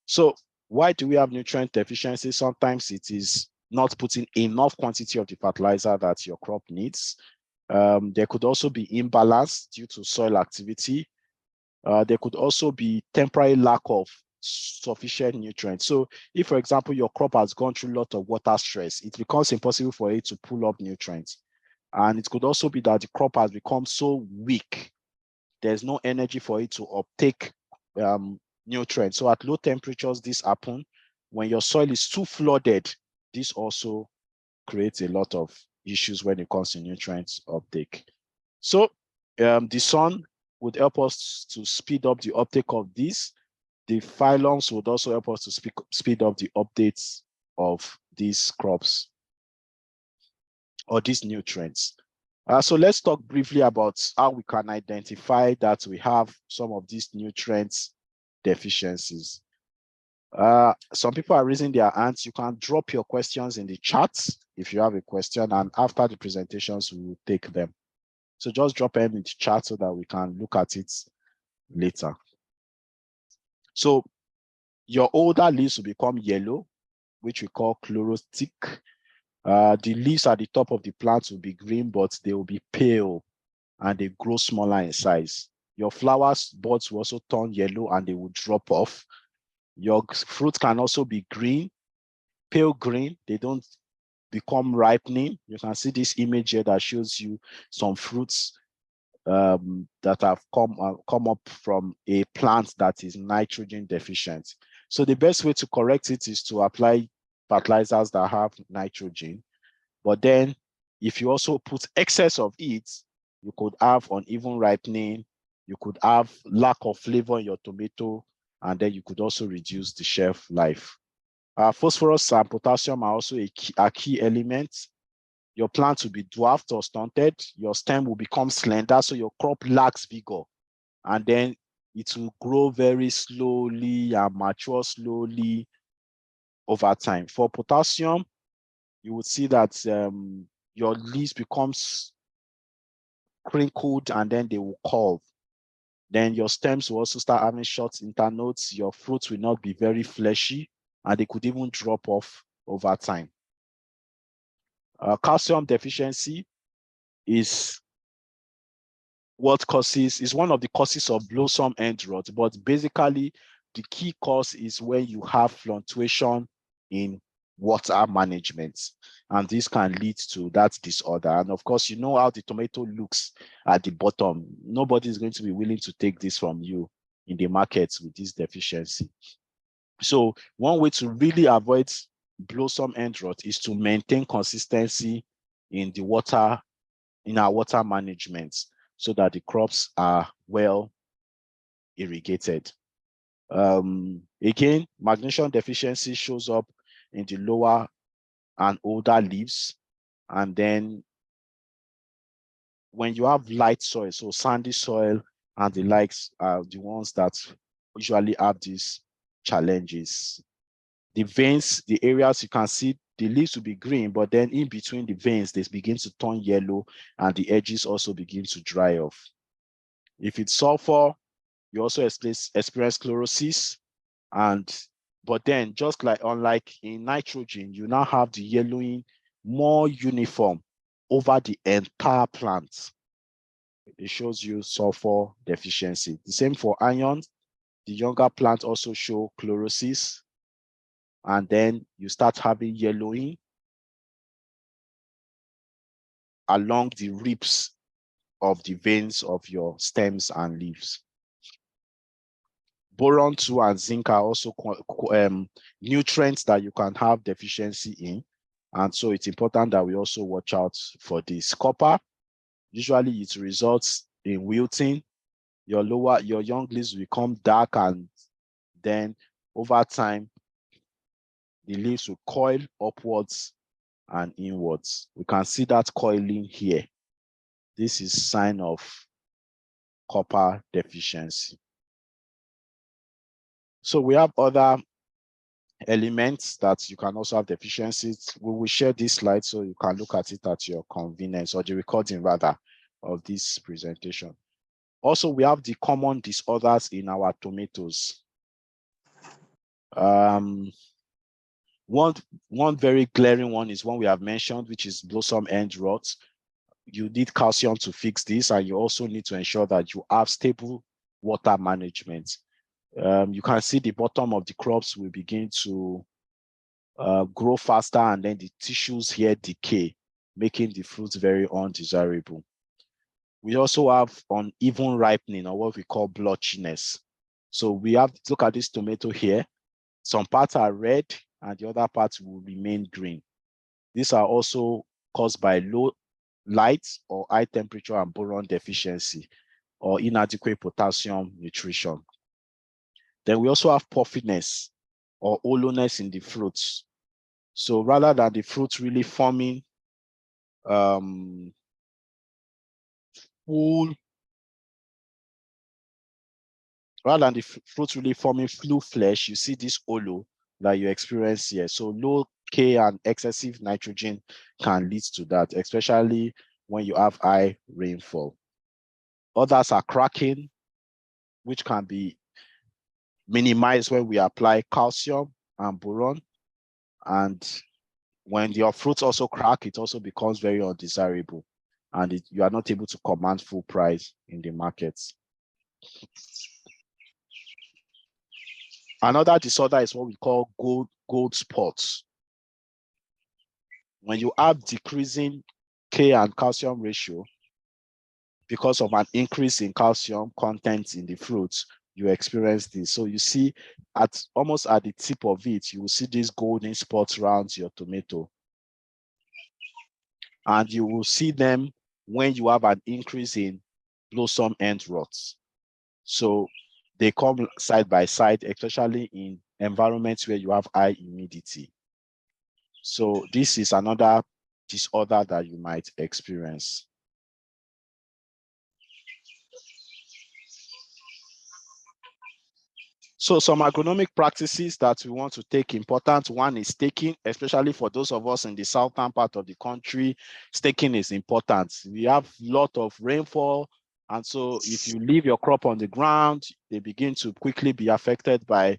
So why do we have nutrient deficiency? Sometimes it is not putting enough quantity of the fertilizer that your crop needs. There could also be imbalance due to soil activity. There could also be temporary lack of sufficient nutrients. So if, for example, your crop has gone through a lot of water stress, it becomes impossible for it to pull up nutrients. And it could also be that the crop has become so weak, there's no energy for it to uptake nutrients. So at low temperatures, this happens. When your soil is too flooded, this also creates a lot of issues when it comes to nutrients uptake. So the sun would help us to speed up the uptake of this. The phylums would also help us to speed up the updates of these crops or these nutrients. So let's talk briefly about how we can identify that we have some of these nutrients deficiencies. Some people are raising their hands. You can drop your questions in the chat if you have a question, and after the presentations, we will take them. So just drop them in the chat so that we can look at it later. So your older leaves will become yellow, which we call chlorotic. The leaves at the top of the plant will be green, but they will be pale and they grow smaller in size. Your flowers, buds will also turn yellow and they will drop off. Your fruit can also be green, pale green. They don't become ripening. You can see this image here that shows you some fruits that have come up from a plant that is nitrogen deficient. So the best way to correct it is to apply fertilizers that have nitrogen. But then if you also put excess of it, you could have uneven ripening, you could have lack of flavor in your tomato, and then you could also reduce the shelf life. Phosphorus and potassium are also a key element. Your plant will be dwarfed or stunted. Your stem will become slender, so your crop lacks vigor. And then it will grow very slowly and mature slowly over time. For potassium, you would see that your leaves becomes crinkled and then they will curve. Then your stems will also start having short internodes. Your fruits will not be very fleshy, and they could even drop off over time. Calcium deficiency is one of the causes of blossom end rot, but basically the key cause is when you have fluctuation in water management, and this can lead to that disorder. And of course, you know how the tomato looks at the bottom. Nobody is going to be willing to take this from you in the market with this deficiency. So one way to really avoid blossom end rot is to maintain consistency in the water, in our water management, so that the crops are well irrigated. Again, magnesium deficiency shows up in the lower and older leaves. And then when you have light soil, so sandy soil and the likes are the ones that usually have these challenges. The veins, the areas you can see, the leaves will be green, but then in between the veins, they begin to turn yellow and the edges also begin to dry off. If it's sulfur, you also experience chlorosis. But then just like unlike in nitrogen, you now have the yellowing more uniform over the entire plant. It shows you sulfur deficiency. The same for iron. The younger plants also show chlorosis, and then you start having yellowing along the ribs of the veins of your stems and leaves. Boron 2 and zinc are also nutrients that you can have deficiency in. And so it's important that we also watch out for this. Copper, usually it results in wilting. Your young leaves will become dark, and then over time, the leaves will coil upwards and inwards. We can see that coiling here. This is sign of copper deficiency. So we have other elements that you can also have deficiencies. We will share this slide so you can look at it at your convenience, or the recording rather of this presentation. Also, we have the common disorders in our tomatoes. One very glaring one is one we have mentioned, which is blossom end rot. You need calcium to fix this, and you also need to ensure that you have stable water management. You can see the bottom of the crops will begin to grow faster, and then the tissues here decay, making the fruits very undesirable. We also have uneven ripening, or what we call blotchiness. So we have to look at this tomato here. Some parts are red and the other parts will remain green. These are also caused by low light or high temperature and boron deficiency, or inadequate potassium nutrition. Then we also have puffiness or hollowness in the fruits. So rather than the fruit really forming full flesh, you see this hollow that you experience here. So low K and excessive nitrogen can lead to that, especially when you have high rainfall. Others are cracking, which can be minimized when we apply calcium and boron. And when your fruits also crack, it also becomes very undesirable, and you are not able to command full price in the markets. Another disorder is what we call gold spots. When you have decreasing K and calcium ratio because of an increase in calcium content in the fruits, you experience this. So you see almost at the tip of it, you will see these golden spots around your tomato. And you will see them when you have an increase in blossom end rots. So they come side by side, especially in environments where you have high humidity. So this is another disorder that you might experience. So some agronomic practices that we want to take important. One is staking, especially for those of us in the southern part of the country. Staking is important. We have a lot of rainfall, and so if you leave your crop on the ground, they begin to quickly be affected by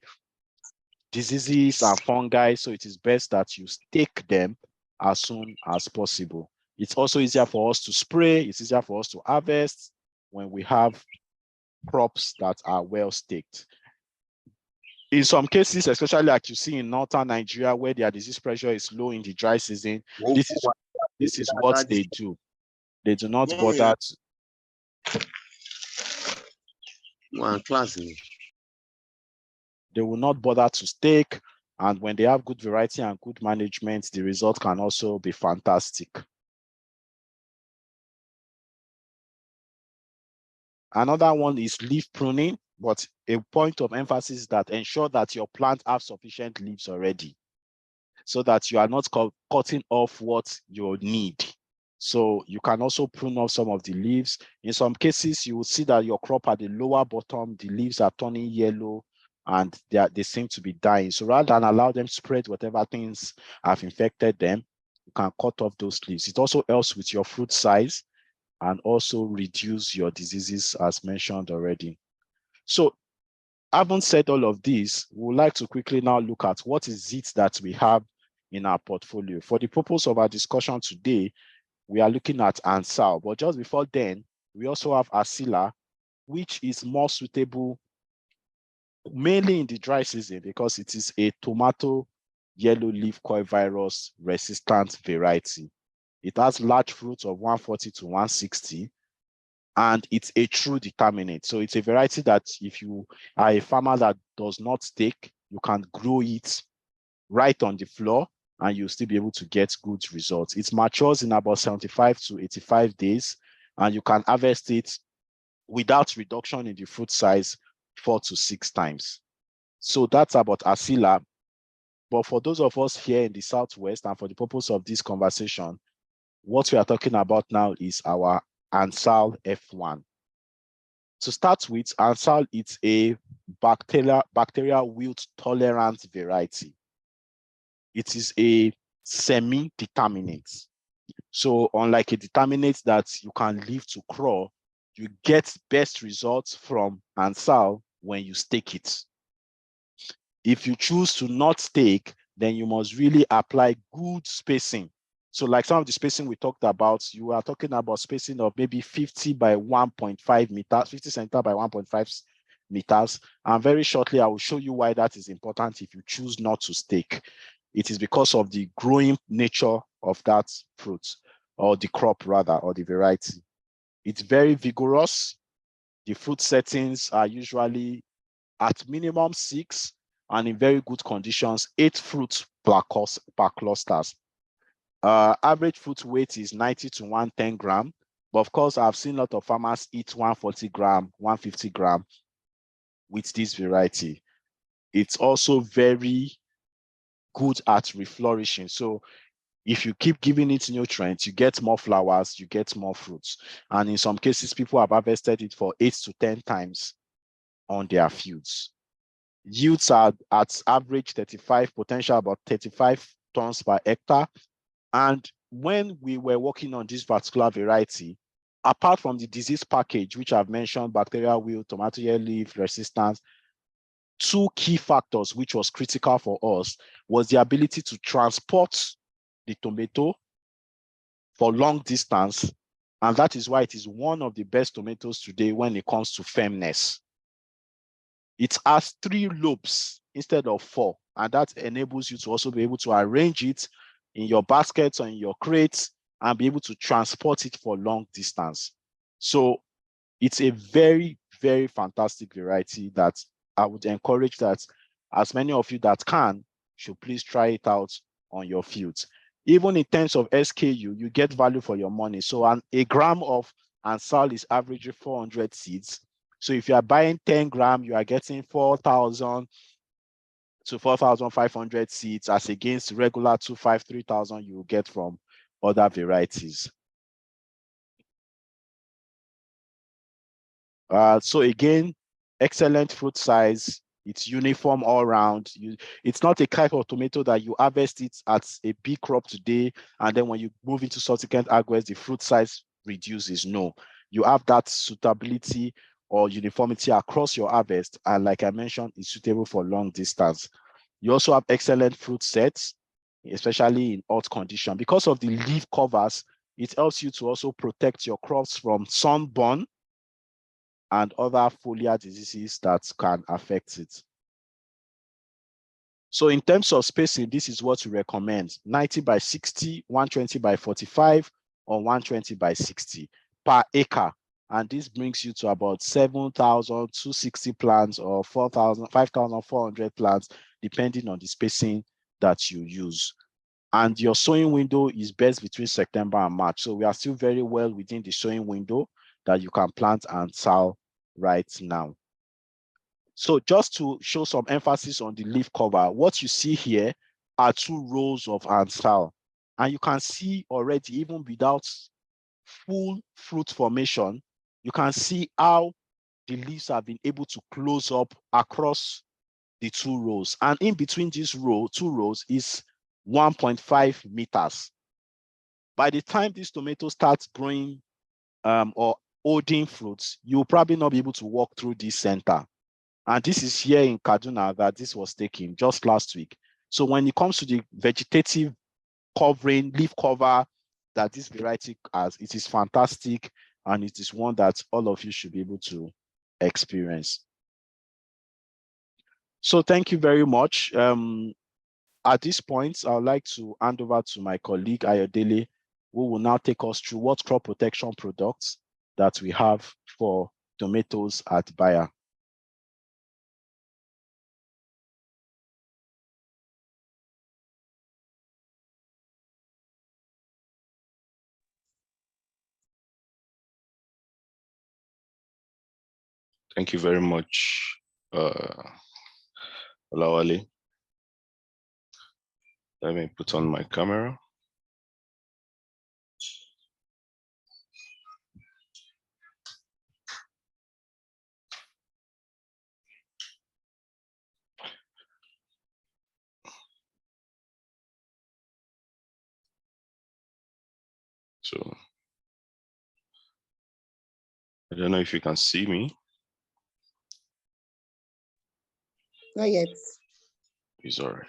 diseases and fungi. So it is best that you stake them as soon as possible. It's also easier for us to spray. It's easier for us to harvest when we have crops that are well staked. In some cases, especially like you see in northern Nigeria, where their disease pressure is low in the dry season, this is what they do. They do not bother to, they will not bother to stake. And when they have good variety and good management, the result can also be fantastic. Another one is leaf pruning, but a point of emphasis is that ensure that your plant have sufficient leaves already, so that you are not cutting off what you need. So you can also prune off some of the leaves. In some cases, you will see that your crop at the lower bottom, the leaves are turning yellow and they seem to be dying. So rather than allow them to spread whatever things have infected them, you can cut off those leaves. It also helps with your fruit size and also reduce your diseases as mentioned already. So having said all of this, we would like to quickly now look at what is it that we have in our portfolio. For the purpose of our discussion today, we are looking at Ansal, but just before then, we also have Asila, which is more suitable mainly in the dry season because it is a tomato yellow leaf coil virus resistant variety. It has large fruits of 140 to 160, and it's a true determinate. So it's a variety that if you are a farmer that does not stake, you can grow it right on the floor and you'll still be able to get good results. It matures in about 75 to 85 days, and you can harvest it without reduction in the fruit size 4 to 6 times. So that's about Asila. But for those of us here in the Southwest, and for the purpose of this conversation, what we are talking about now is our Ansal F1. To start with, Ansal is a bacterial wilt tolerant variety. It is a semi-determinate. So unlike a determinate that you can leave to crawl, you get best results from Ansal when you stake it. If you choose to not stake, then you must really apply good spacing. So like some of the spacing we talked about, you are talking about spacing of maybe 50 by 1.5 meters, 50 centimeters by 1.5 meters. And very shortly, I will show you why that is important if you choose not to stake. It is because of the growing nature of that fruit, or the crop rather, or the variety. It's very vigorous. The fruit settings are usually at minimum 6, and in very good conditions, 8 fruits per clusters. Average fruit weight is 90 to 110 gram. But of course, I've seen a lot of farmers eat 140 gram, 150 gram with this variety. It's also very good at reflourishing. So if you keep giving it nutrients, you get more flowers, you get more fruits. And in some cases, people have harvested it for 8 to 10 times on their fields. Yields are at average 35, potential about 35 tons per hectare. And when we were working on this particular variety, apart from the disease package, which I've mentioned, bacterial wilt, tomato yellow leaf resistance, 2 key factors which was critical for us was the ability to transport the tomato for long distance. And that is why it is one of the best tomatoes today when it comes to firmness. It has 3 lobes instead of 4, and that enables you to also be able to arrange it in your baskets or in your crates and be able to transport it for long distance. So it's a very, very fantastic variety that I would encourage that as many of you that can should please try it out on your fields. Even in terms of SKU, you get value for your money. So a gram of Ansal is averaging 400 seeds. So if you are buying 10 gram, you are getting 4,000 to 4,500 seeds as against regular 2,500, 3,000 you will get from other varieties. So again, excellent fruit size. It's uniform all around. It's not a type of tomato that you harvest it as a big crop today, and then when you move into subsequent harvest, the fruit size reduces. No, you have that suitability or uniformity across your harvest, and like I mentioned, it's suitable for long distance. You also have excellent fruit sets, especially in hot condition. Because of the leaf covers, it helps you to also protect your crops from sunburn and other foliar diseases that can affect it. So in terms of spacing, this is what we recommend: 90 by 60, 120 by 45, or 120 by 60 per acre. And this brings you to about 7,260 plants or 5,400 plants, depending on the spacing that you use. And your sowing window is best between September and March. So we are still very well within the sowing window that you can plant Ansal right now. So just to show some emphasis on the leaf cover, what you see here are 2 rows of Ansal. And you can see already, even without full fruit formation, you can see how the leaves have been able to close up across the 2 rows. And in between these 2 rows is 1.5 meters. By the time this tomato starts growing or holding fruits, you'll probably not be able to walk through this center. And this is here in Kaduna that this was taken just last week. So when it comes to the vegetative covering, leaf cover that this variety has, it is fantastic. And it is one that all of you should be able to experience. So thank you very much. At this point, I would like to hand over to my colleague Ayodele, who will now take us through what crop protection products that we have for tomatoes at Bayer. Thank you very much, Olawale. Let me put on my camera. So I don't know if you can see me. Not yet. It's all right.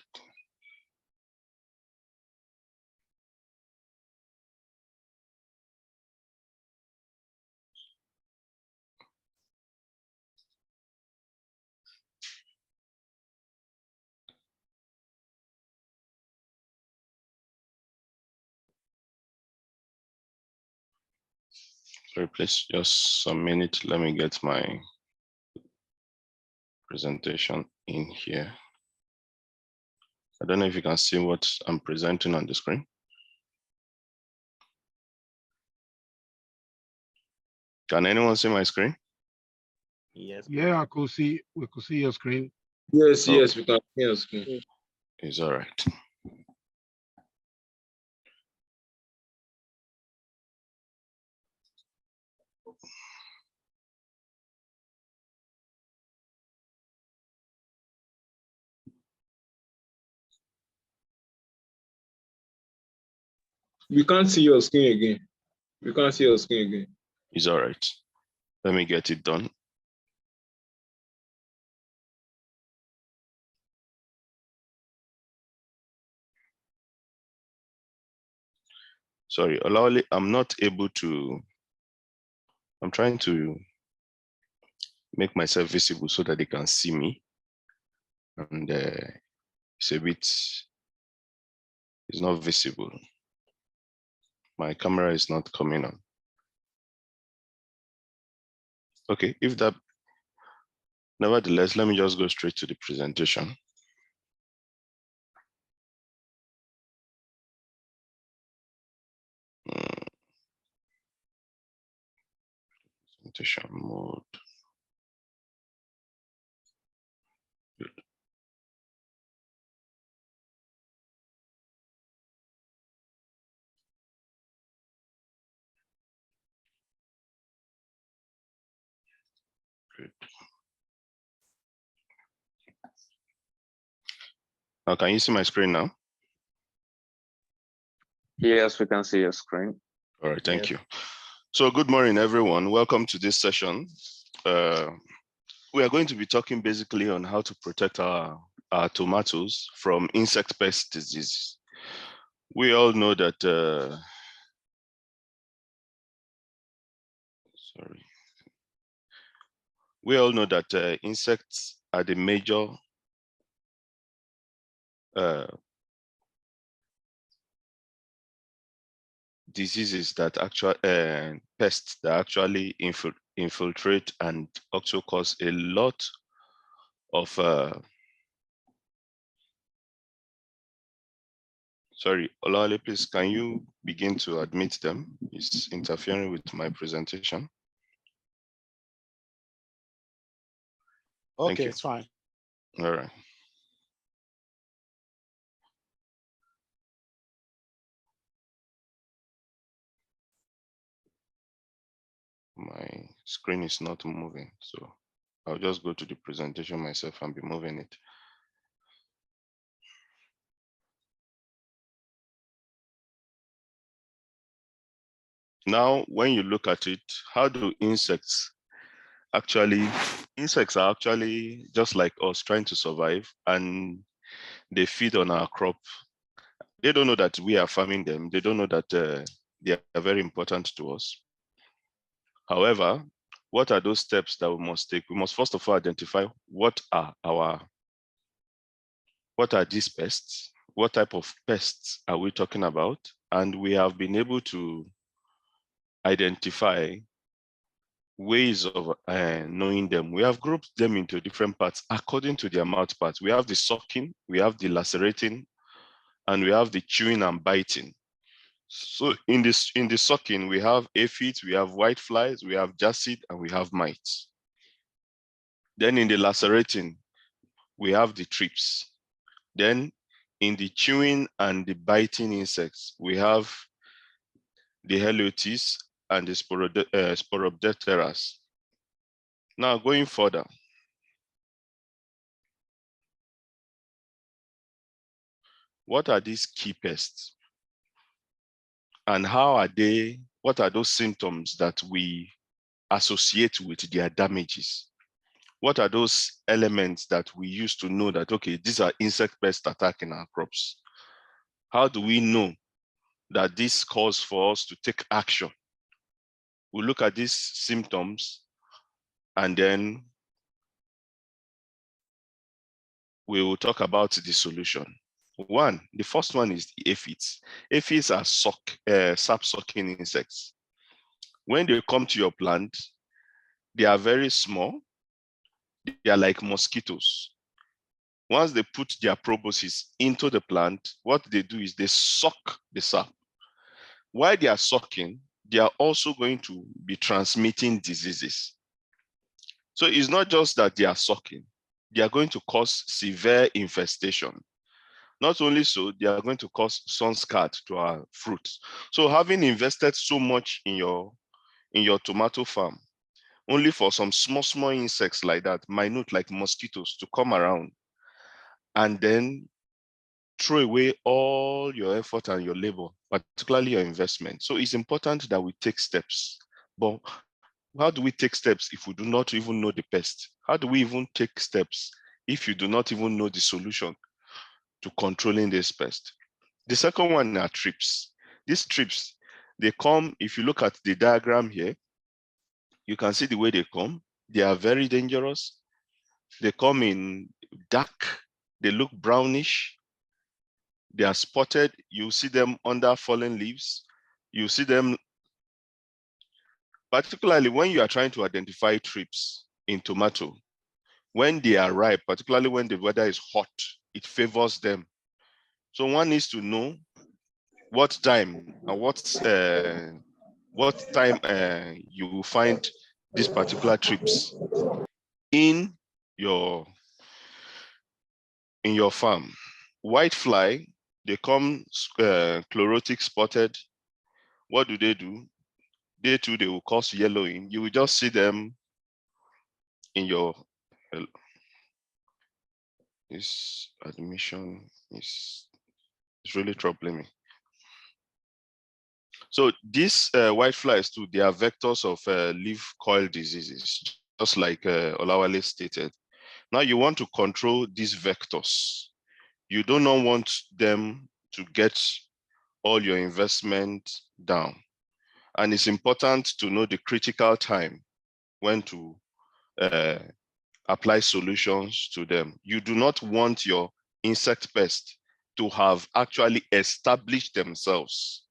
Sorry, please, just a minute. Let me get my presentation in here. I don't know if you can see what I'm presenting on the screen. Can anyone see my screen? Yes. Yeah, we could see your screen. Yes, Oh. yes, we can see your screen. It's all right. We can't see your screen again. We can't see your screen again. It's all right. Let me get it done. Sorry, Olawale, I'm not able to. I'm trying to make myself visible so that they can see me. And it's a bit, it's not visible. My camera is not coming on. Okay, if that, nevertheless, let me just go straight to the presentation. Presentation mode. Good. Good. Now, can you see my screen now? Yes, we can see your screen. All right, thank Yes. you. So good morning, everyone. Welcome to this session. We are going to be talking basically on how to protect our tomatoes from insect pest disease. We all know that, sorry. We all know that insects are the major diseases that actually pests that actually infiltrate and also cause a lot of sorry, Olale, please, can you begin to admit them? It's interfering with my presentation. Thank Okay, you. it's fine. All right. My screen is not moving, so I'll just go to the presentation myself and be moving it. Now, when you look at it, how do insects are actually just like us, trying to survive, and they feed on our crop. They don't know that we are farming them. They don't know that they are very important to us. However, what are those steps that we must take? We must first of all identify what are these pests? What type of pests are we talking about? And we have been able to identify ways of knowing them. We have grouped them into different parts according to their mouth parts. We have the sucking, we have the lacerating, and we have the chewing and biting. So in the sucking, we have aphids, we have whiteflies, we have jacid, and we have mites. Then in the lacerating, we have the thrips. Then in the chewing and the biting insects, we have the heliotis and the Sporopteras. Now going further, what are these key pests? And what are those symptoms that we associate with their damages? What are those elements that we use to know that, okay, these are insect pests attacking our crops? How do we know that this calls for us to take action? We look at these symptoms and then we will talk about the solution. The first one is the aphids. Aphids are sap-sucking insects. When they come to your plant, they are very small. They are like mosquitoes. Once they put their proboscis into the plant, what they do is they suck the sap. While they are sucking, they are also going to be transmitting diseases. So it's not just that they are sucking, they are going to cause severe infestation. Not only so, they are going to cause sun scat to our fruits. So having invested so much in your tomato farm, only for some small insects like that, minute like mosquitoes, to come around and then throw away all your effort and your labor, particularly your investment. So it's important that we take steps. But how do we take steps if we do not even know the pest? How do we even take steps if you do not even know the solution to controlling this pest? The second one are thrips. These thrips, they come, if you look at the diagram here, you can see the way they come. They are very dangerous. They come in dark, they look brownish, they are spotted. You see them under fallen leaves. You see them, particularly when you are trying to identify thrips in tomato. When they are ripe, particularly when the weather is hot, it favors them. So one needs to know what time and what time you will find these particular thrips in your farm. Whitefly, they come chlorotic spotted. What do? They too, they will cause yellowing. You will just see them in your, this admission is really troubling me. So these whiteflies too, they are vectors of leaf coil diseases, just like Olawale stated. Now you want to control these vectors. You do not want them to get all your investment down. And it's important to know the critical time when to apply solutions to them. You do not want your insect pest to have actually established themselves.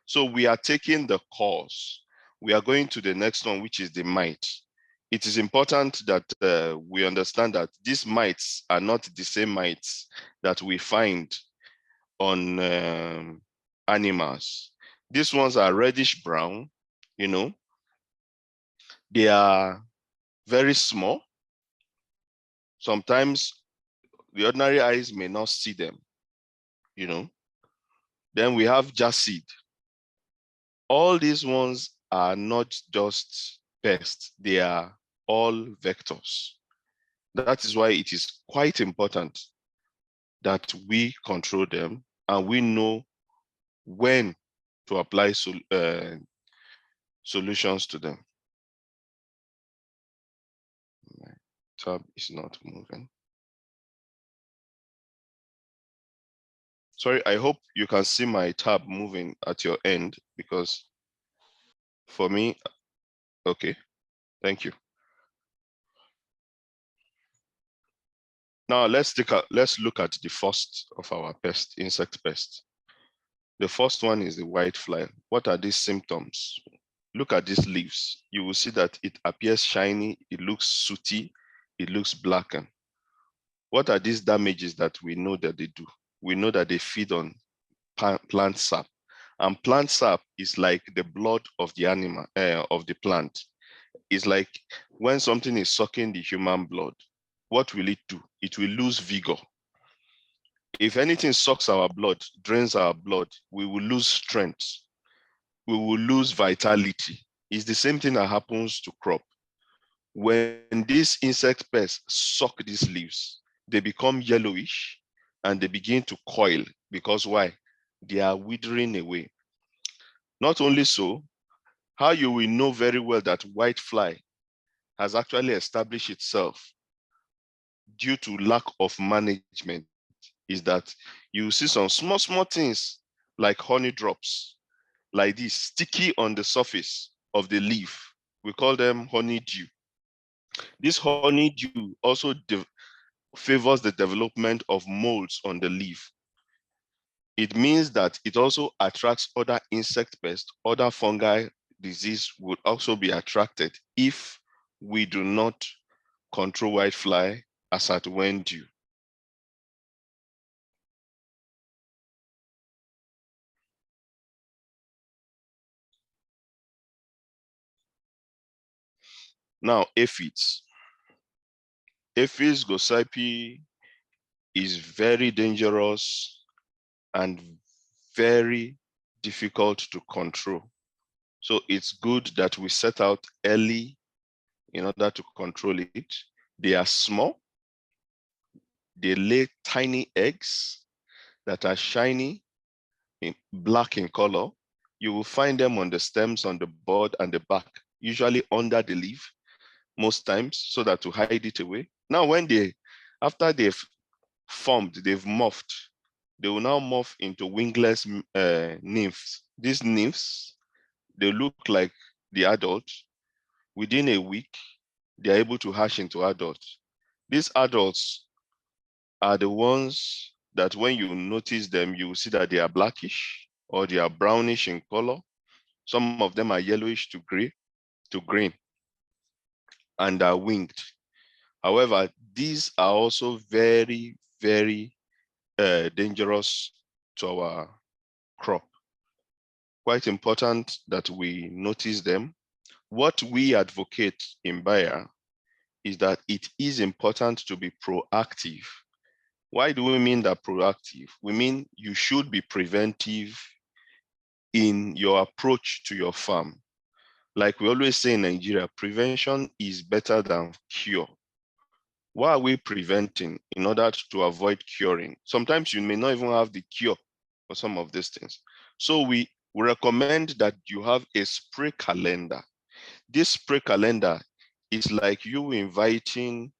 So we are taking the cause. We are going to the next one, which is the might. It is important that we understand that these mites are not the same mites that we find on animals. These ones are reddish brown, you know. They are very small. Sometimes the ordinary eyes may not see them, you know. Then we have jacid. All these ones are not just pests, they are all vectors. That is why it is quite important that we control them and we know when to apply solutions to them. My tab is not moving. Sorry, I hope you can see my tab moving at your end, because for me, okay, thank you. Now let's look at the first of our insect pests. The first one is the whitefly. What are these symptoms? Look at these leaves. You will see that it appears shiny, it looks sooty, it looks blackened. What are these damages that we know that they do? We know that they feed on plant sap. And plant sap is like the blood of the animal, of the plant. It's like when something is sucking the human blood, what will it do? It will lose vigor. If anything sucks our blood, drains our blood, we will lose strength. We will lose vitality. It's the same thing that happens to crop. When these insect pests suck these leaves, they become yellowish and they begin to coil, because why? They are withering away. Not only so, how you will know very well that whitefly has actually established itself due to lack of management is that you see some small things like honey drops, like this, sticky on the surface of the leaf. We call them honeydew. This honeydew also favors the development of molds on the leaf. It means that it also attracts other insect pests, other fungi disease would also be attracted if we do not control whitefly as at when due. Now, aphids. Aphids gossypii is very dangerous and very difficult to control. So it's good that we set out early in order to control it. They are small. They lay tiny eggs that are shiny, black in color. You will find them on the stems, on the bud and the back, usually under the leaf most times, so that to hide it away. Now, after they've formed, they've morphed, they will now morph into wingless nymphs. These nymphs, they look like the adult. Within a week, they are able to hatch into adults. These adults are the ones that when you notice them, you will see that they are blackish or they are brownish in color. Some of them are yellowish to gray, to green, and are winged. However, these are also very, very dangerous to our crop. Quite important that we notice them. What we advocate in Bayer is that it is important to be proactive. Why do we mean that proactive? We mean you should be preventive in your approach to your farm. Like we always say in Nigeria, prevention is better than cure. Why are we preventing in order to avoid curing? Sometimes you may not even have the cure for some of these things. So we recommend that you have a spray calendar. This spray calendar is like you inviting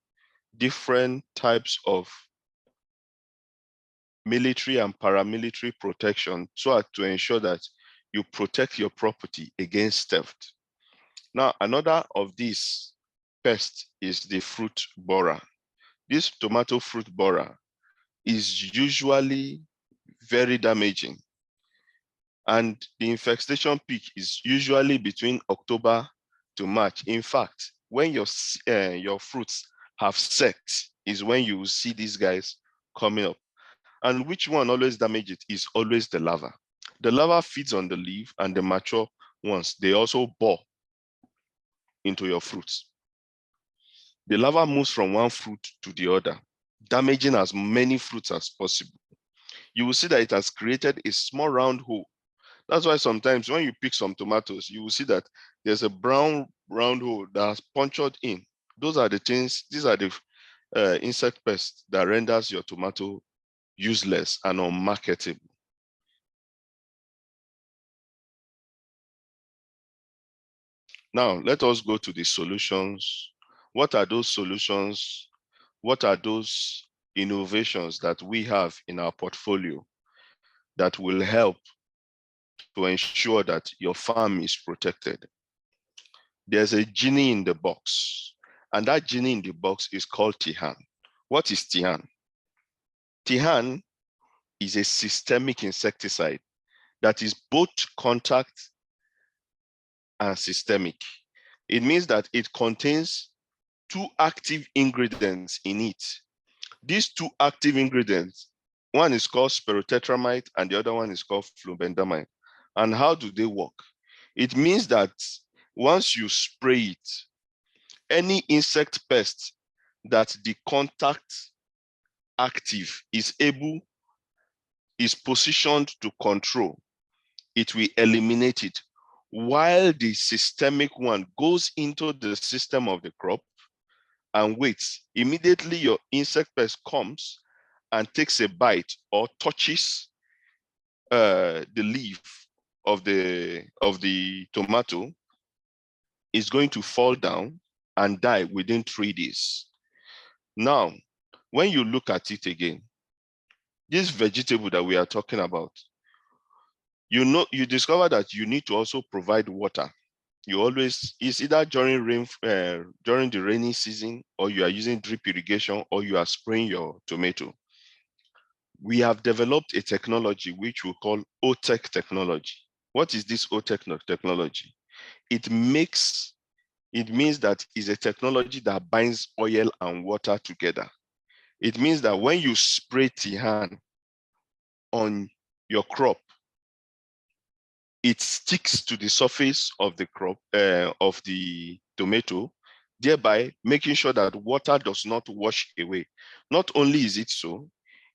different types of military and paramilitary protection so as to ensure that you protect your property against theft. Now, another of these pests is the fruit borer. This tomato fruit borer is usually very damaging. And the infestation peak is usually between October to March. In fact, when your fruits have set is when you will see these guys coming up. And which one always damage it is always the larva. The larva feeds on the leaf, and the mature ones, they also bore into your fruits. The larva moves from one fruit to the other, damaging as many fruits as possible. You will see that it has created a small round hole. That's why sometimes when you pick some tomatoes, you will see that there's a brown round hole that has punctured in. Those are the things, these are the insect pests that renders your tomato useless and unmarketable. Now, let us go to the solutions. What are those solutions? What are those innovations that we have in our portfolio that will help to ensure that your farm is protected? There's a genie in the box, and that genie in the box is called Tihan. What is Tihan? Tihan is a systemic insecticide that is both contact and systemic. It means that it contains two active ingredients in it. These two active ingredients, one is called spirotetramide and the other one is called flubendamide. And how do they work? It means that once you spray it, any insect pest that the contact active is positioned to control, it will eliminate it, while the systemic one goes into the system of the crop and waits. Immediately your insect pest comes and takes a bite or touches the leaf of the tomato, is going to fall down and die within 3 days. Now, when you look at it again, this vegetable that we are talking about, you discover that you need to also provide water. You always, it's either during during the rainy season, or you are using drip irrigation, or you are spraying your tomato. We have developed a technology which we call OTEC technology. What is this OTEC technology? It means that it's a technology that binds oil and water together. It means that when you spray Tihan on your crop, it sticks to the surface of the crop, of the tomato, thereby making sure that water does not wash away. Not only is it so,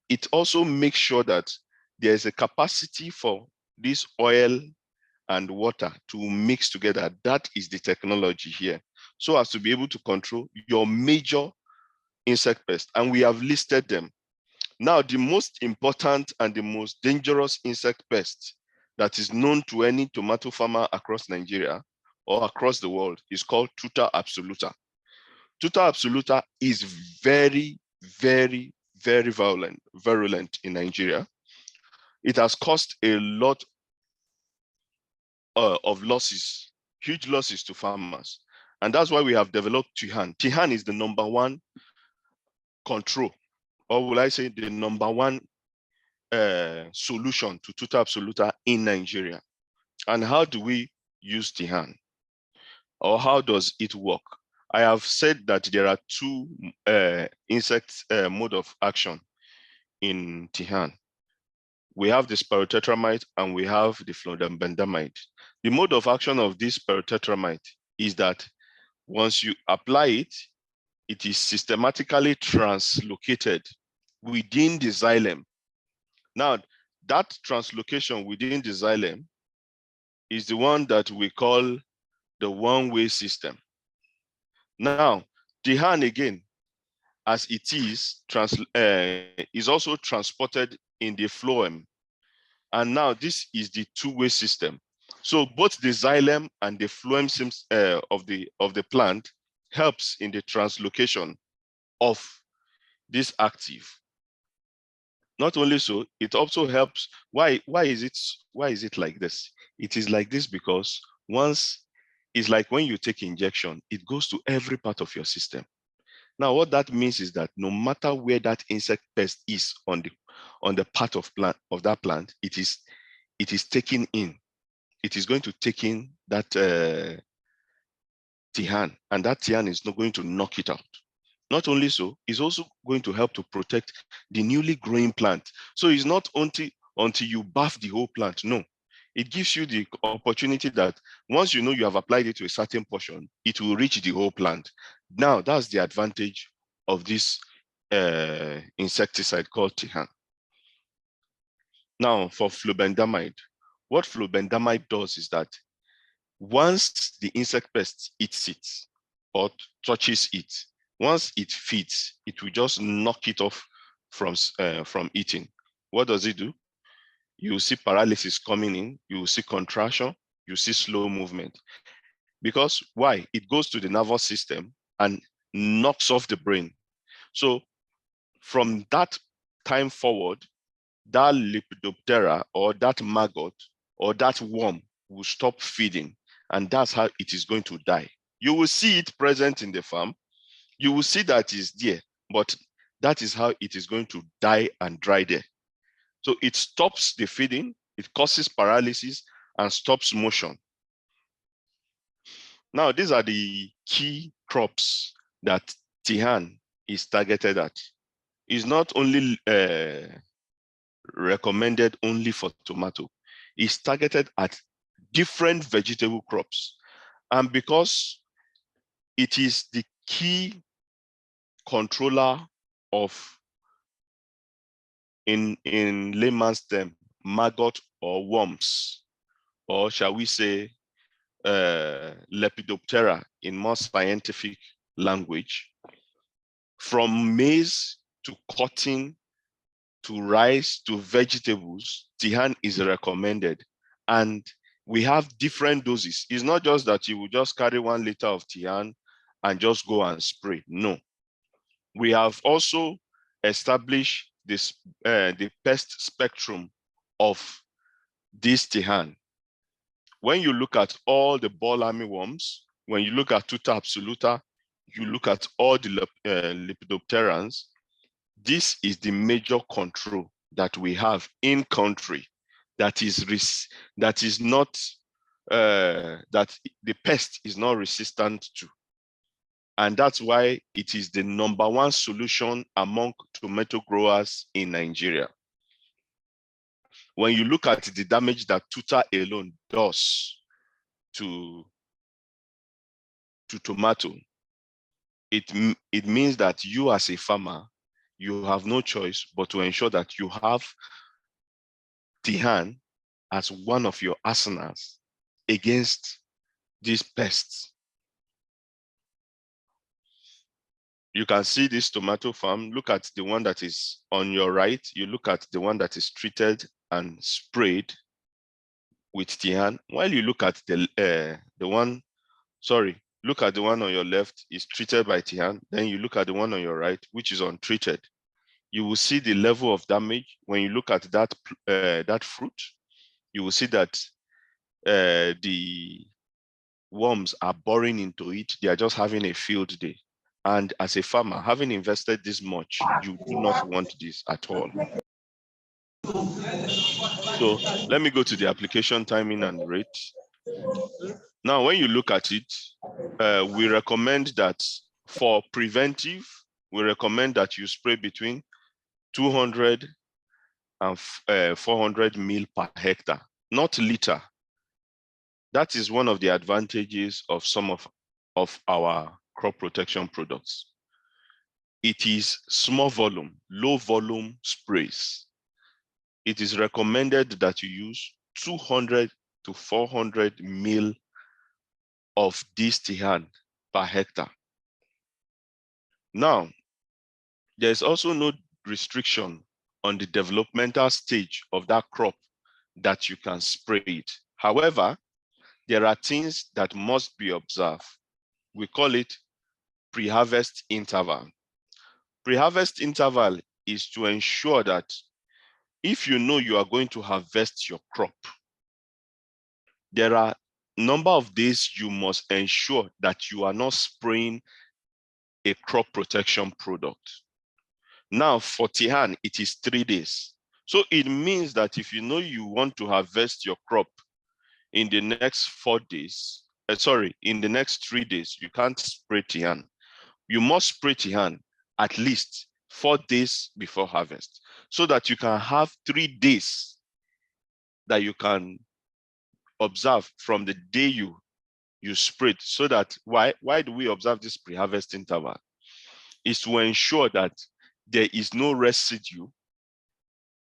it also makes sure that there's a capacity for this oil and water to mix together. That is the technology here, so as to be able to control your major insect pests. And we have listed them. Now, the most important and the most dangerous insect pest that is known to any tomato farmer across Nigeria or across the world is called Tuta absoluta. Tuta absoluta is very, very, very virulent in Nigeria. It has caused a lot of losses, huge losses to farmers. And that's why we have developed Tihan. Tihan is the #1 control, or will I say the #1 solution to Tuta absoluta in Nigeria. And how do we use Tihan? Or how does it work? I have said that there are two insect mode of action in Tihan. We have the spirotetramide and we have the flubendamide. The mode of action of this spirotetramide is that once you apply it, it is systematically translocated within the xylem. Now, that translocation within the xylem is the one that we call the one-way system. Now, Tihan again, as it is also transported in the phloem. And now this is the two-way system. So both the xylem and the phloem of the plant helps in the translocation of this active. Not only so, it also helps. Why is it like this? It is like this because once, it's like when you take injection, it goes to every part of your system. Now, what that means is that no matter where that insect pest is on on the part of that plant, it is taking in. It is going to take in that Tihan, and that Tihan is not going to knock it out. Not only so, it's also going to help to protect the newly growing plant. So it's not until you buff the whole plant. No, it gives you the opportunity that once you know you have applied it to a certain portion, it will reach the whole plant. Now, that's the advantage of this insecticide called Tihan. Now, for flubendamide, what flubendamide does is that once the insect pest eats it or touches it, once it feeds, it will just knock it off from eating. What does it do? You will see paralysis coming in, you will see contraction, you see slow movement. Because why? It goes to the nervous system and knocks off the brain. So from that time forward, that Lepidoptera or that maggot or that worm will stop feeding, and that's how it is going to die. You will see it present in the farm. You will see that it's there, but that is how it is going to die and dry there. So it stops the feeding, it causes paralysis and stops motion. Now, these are the key crops that Tihan is targeted at. It's not only recommended only for tomato. It's targeted at different vegetable crops. And because it is the key controller of, in layman's term, maggot or worms, or shall we say Lepidoptera in more scientific language, from maize to cotton to rice to vegetables, Tihan is recommended. And we have different doses. It's not just that you will just carry 1 liter of Tihan and just go and spray. No. We have also established this the pest spectrum of this Tihan. When you look at all the ball armyworms, when you look at Tuta absoluta, you look at all the lepidopterans, this is the major control that we have in country that is not that the pest is not resistant to. And that's why it is the #1 solution among tomato growers in Nigeria. When you look at the damage that Tuta alone does to tomato, it means that you as a farmer, you have no choice but to ensure that you have Tihan as one of your arsenals against these pests. You can see this tomato farm. Look at the one that is on your right. You look at the one that is treated and sprayed with Tihan. While you look at look at the one on your left is treated by Tihan. Then you look at the one on your right, which is untreated. You will see the level of damage. When you look at that fruit, you will see that the worms are boring into it. They are just having a field day. And as a farmer, having invested this much, you do not want this at all. So let me go to the application timing and rate. Now, when you look at it, we recommend that for preventive, we recommend that you spray between 200 and 400 ml per hectare, not liter. That is one of the advantages of some of our crop protection products. It is small volume, low volume sprays. It is recommended that you use 200 to 400 ml of this Tihan per hectare. Now, there's also no restriction on the developmental stage of that crop that you can spray it. However, there are things that must be observed. We call it pre-harvest interval. Pre-harvest interval is to ensure that if you know you are going to harvest your crop, there are a number of days you must ensure that you are not spraying a crop protection product. Now for Tihan, it is 3 days. So it means that if you know you want to harvest your crop in the next 4 days, in the next 3 days, you can't spray Tihan. You must spray Tihan at least 4 days before harvest, so that you can have 3 days that you can observe from the day you sprayed. So that why do we observe this pre-harvest interval? Is to ensure that there is no residue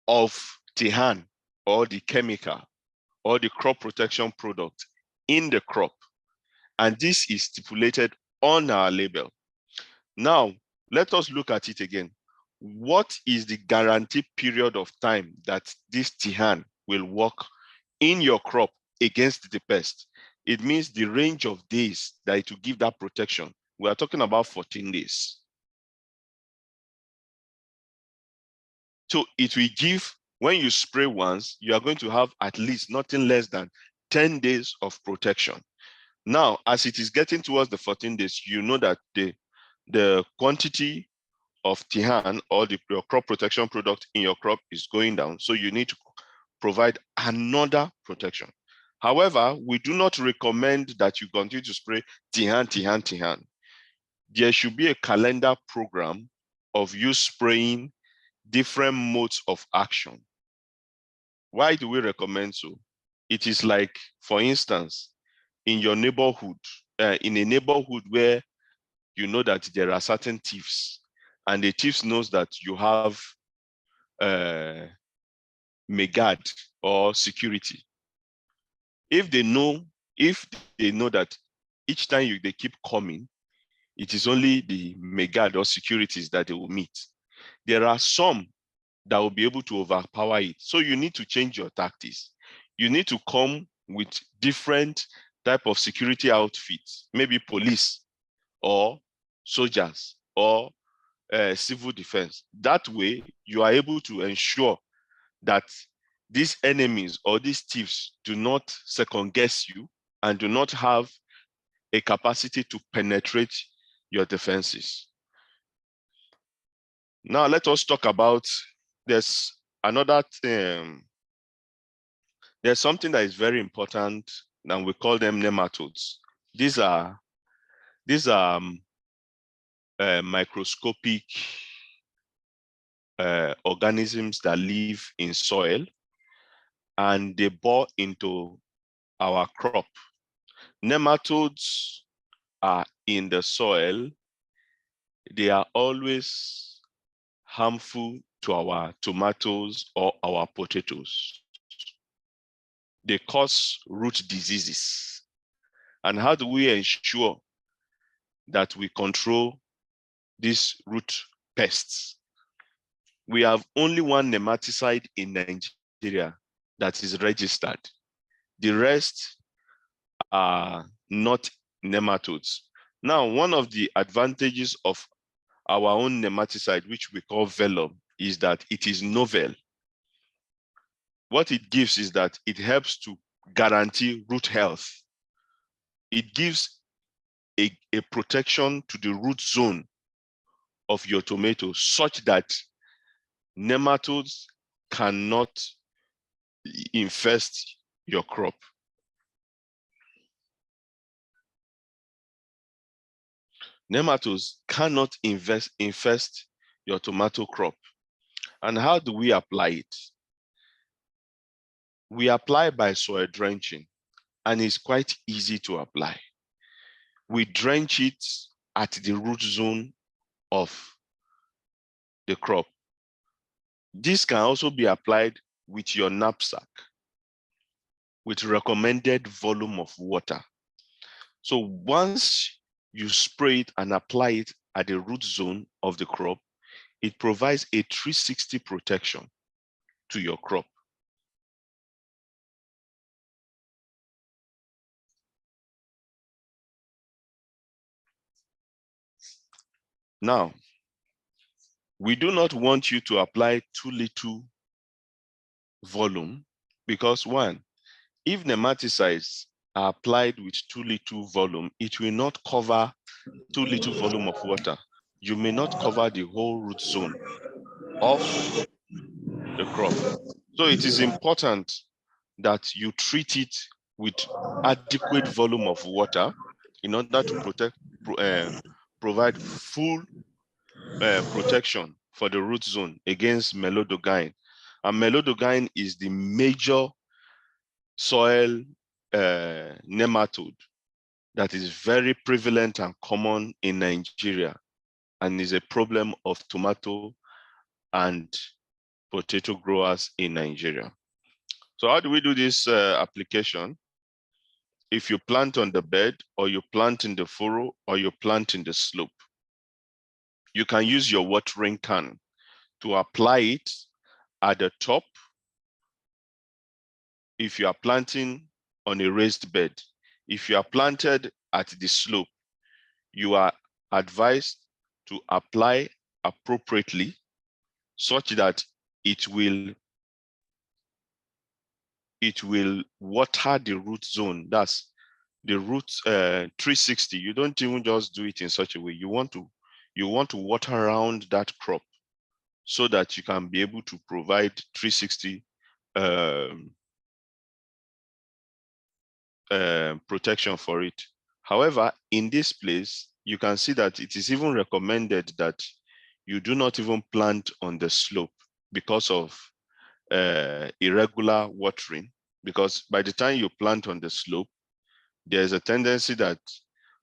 of Tihan or the chemical or the crop protection product in the crop. And this is stipulated on our label. Now, let us look at it again. What is the guaranteed period of time that this Tihan will work in your crop against the pest? It means the range of days that it will give that protection. We are talking about 14 days. So it will give, when you spray once, you are going to have at least nothing less than 10 days of protection. Now, as it is getting towards the 14 days, you know that the quantity of Tihan or your crop protection product in your crop is going down. So you need to provide another protection. However, we do not recommend that you continue to spray Tihan. There should be a calendar program of you spraying different modes of action. Why do we recommend so? It is like, for instance, in your neighborhood, in a neighborhood where you know that there are certain thieves, and the thieves knows that you have megad or security. If they know that each time they keep coming, it is only the megad or securities that they will meet. There are some that will be able to overpower it. So you need to change your tactics. You need to come with different type of security outfits, maybe police or soldiers or civil defense. That way, you are able to ensure that these enemies or these thieves do not second guess you and do not have a capacity to penetrate your defenses. Now, let us talk about, there's another thing. There's something that is very important, and we call them nematodes. These are microscopic organisms that live in soil, and they bore into our crop. Nematodes are in the soil. They are always harmful to our tomatoes or our potatoes. They cause root diseases. And how do we ensure that we control these root pests? We have only one nematicide in Nigeria that is registered. The rest are not nematodes. Now, one of the advantages of our own nematicide, which we call Velum, is that it is novel. What it gives is that it helps to guarantee root health. It gives a protection to the root zone of your tomato such that nematodes cannot infest your crop. Nematodes cannot infest your tomato crop. And how do we apply it? We apply by soil drenching, and it's quite easy to apply. We drench it at the root zone of the crop. This can also be applied with your knapsack with recommended volume of water. So once you spray it and apply it at the root zone of the crop, it provides a 360 protection to your crop. Now, we do not want you to apply too little volume because, one, if nematicides are applied with too little volume, it will not cover too little volume of water. You may not cover the whole root zone of the crop. So it is important that you treat it with adequate volume of water in order to provide full protection for the root zone against melodogyne. And melodogyne is the major soil nematode that is very prevalent and common in Nigeria and is a problem of tomato and potato growers in Nigeria. So how do we do this application? If you plant on the bed, or you plant in the furrow, or you plant in the slope, you can use your watering can to apply it at the top if you are planting on a raised bed. If you are planted at the slope, you are advised to apply appropriately such that it will water the root zone. That's the root 360. You don't even just do it in such a way. You want to water around that crop so that you can be able to provide 360 protection for it. However, in this place, you can see that it is even recommended that you do not even plant on the slope because of irregular watering, because by the time you plant on the slope, there's a tendency that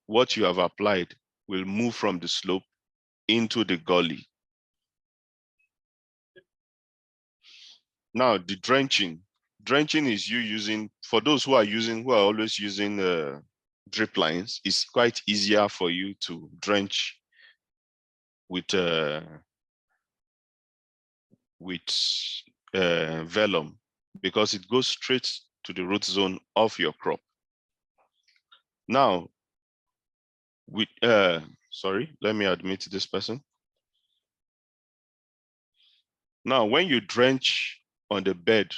what you have applied will move from the slope into the gully. Now, the drenching. Drenching is you using, for those who are always using drip lines, it's quite easier for you to drench with vellum, because it goes straight to the root zone of your crop. Now, sorry, let me admit this person. Now, when you drench on the bed,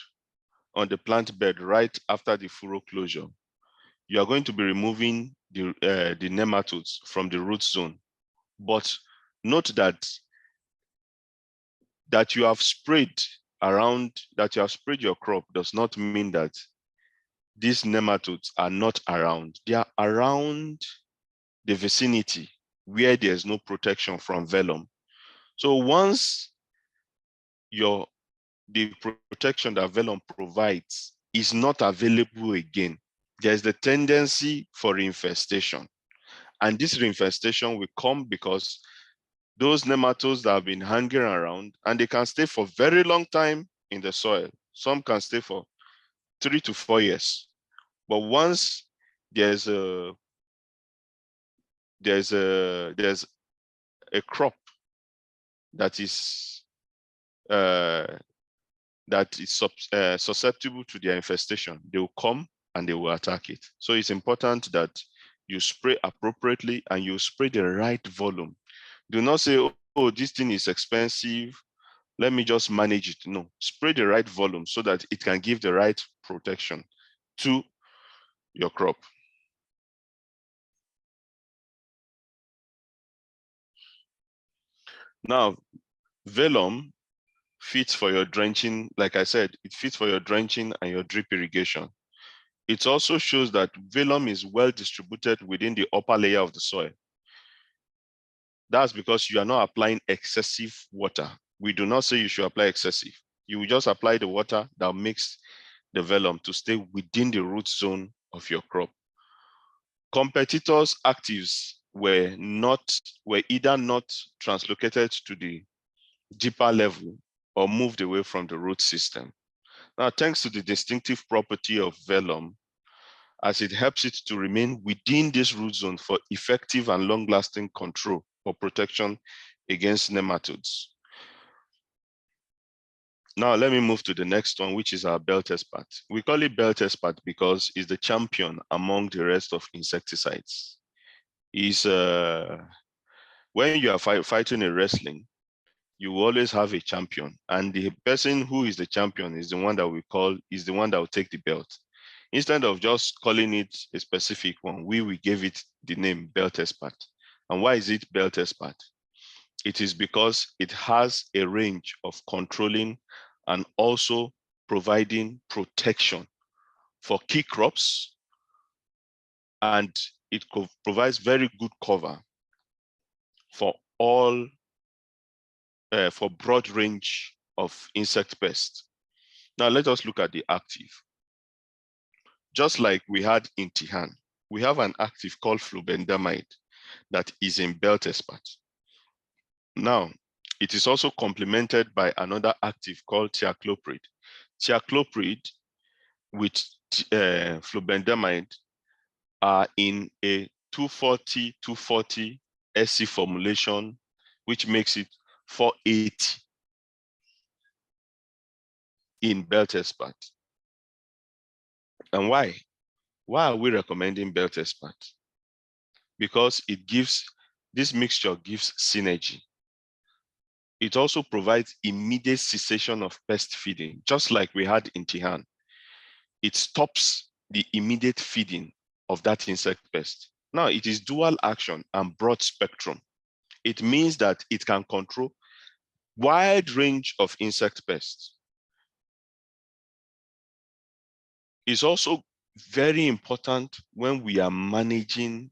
on the plant bed right after the furrow closure, you are going to be removing the nematodes from the root zone. But note that you have sprayed your crop does not mean that these nematodes are not around. They are around the vicinity where there's no protection from vellum. So once the protection that vellum provides is not available again, there's the tendency for reinfestation. And this reinfestation will come because those nematodes that have been hanging around, and they can stay for very long time in the soil. Some can stay for 3 to 4 years. But once there's a crop that is susceptible to their infestation, they will come and they will attack it. So it's important that you spray appropriately and you spray the right volume. Do not say, oh, this thing is expensive, let me just manage it. No, spray the right volume so that it can give the right protection to your crop. Now, vellum fits for your drenching. Like I said, it fits for your drenching and your drip irrigation. It also shows that vellum is well distributed within the upper layer of the soil. That's because you are not applying excessive water. We do not say you should apply excessive. You will just apply the water that makes the vellum to stay within the root zone of your crop. Competitors' actives were either not translocated to the deeper level or moved away from the root system. Now, thanks to the distinctive property of vellum, as it helps it to remain within this root zone for effective and long-lasting control or protection against nematodes. Now, let me move to the next one, which is our belt expert. We call it belt expert because it's the champion among the rest of insecticides. When you are fighting a wrestling, you always have a champion, and the person who is the champion is the one that will take the belt. Instead of just calling it a specific one, we gave it the name belt expert. And why is it belt expert? It is because it has a range of controlling and also providing protection for key crops, and it provides very good cover for all for broad range of insect pests. Now let us look at the active. Just like we had in Tihan, we have an active called flubendamide that is in belt expert. Now, it is also complemented by another active called thiacloprid. Thiacloprid with flubendamide are in a 240 SC formulation, which makes it 480 in belt expert. And why? Why are we recommending belt expert? Because this mixture gives synergy. It also provides immediate cessation of pest feeding, just like we had in Tihan. It stops the immediate feeding of that insect pest. Now, it is dual action and broad spectrum. It means that it can control wide range of insect pests. It's also very important when we are managing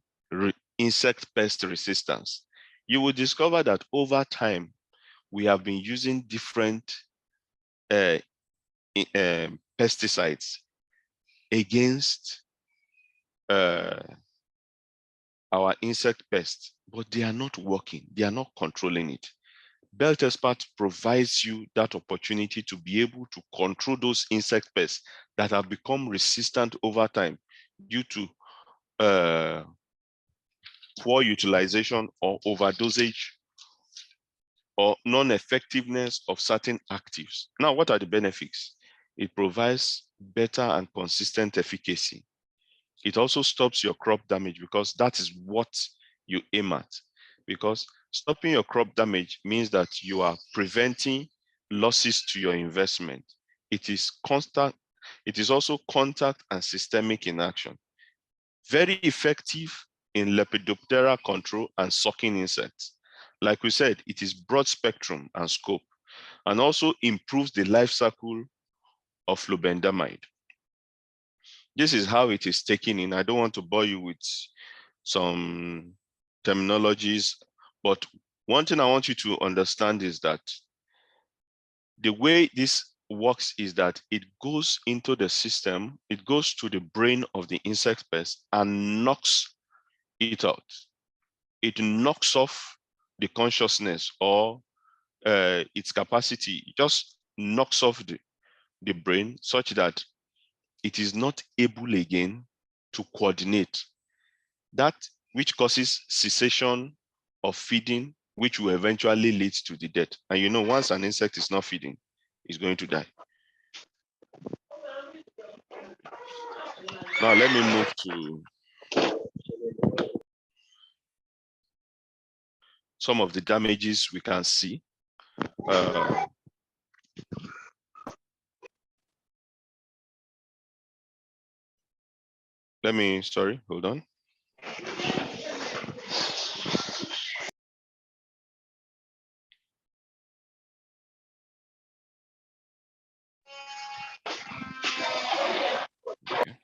insect pest resistance. You will discover that over time, we have been using different pesticides against our insect pests, but they are not working. They are not controlling it. Belt Expert provides you that opportunity to be able to control those insect pests that have become resistant over time due to poor utilization or overdosage or non-effectiveness of certain actives. Now, what are the benefits? It provides better and consistent efficacy. It also stops your crop damage because that is what you aim at. Because stopping your crop damage means that you are preventing losses to your investment. It is constant. It is also contact and systemic in action. Very effective in Lepidoptera control and sucking insects. Like we said, it is broad spectrum and scope, and also improves the life cycle of flubendamide. This is how it is taken in. I don't want to bore you with some terminologies, but one thing I want you to understand is that the way this works is that it goes into the system, it goes to the brain of the insect pest and knocks it out. It knocks off the consciousness or its capacity. It just knocks off the brain such that it is not able again to coordinate. That which causes cessation of feeding, which will eventually lead to the death. And you know, once an insect is not feeding, it's going to die. Now let me move to some of the damages we can see. Sorry, hold on. Okay.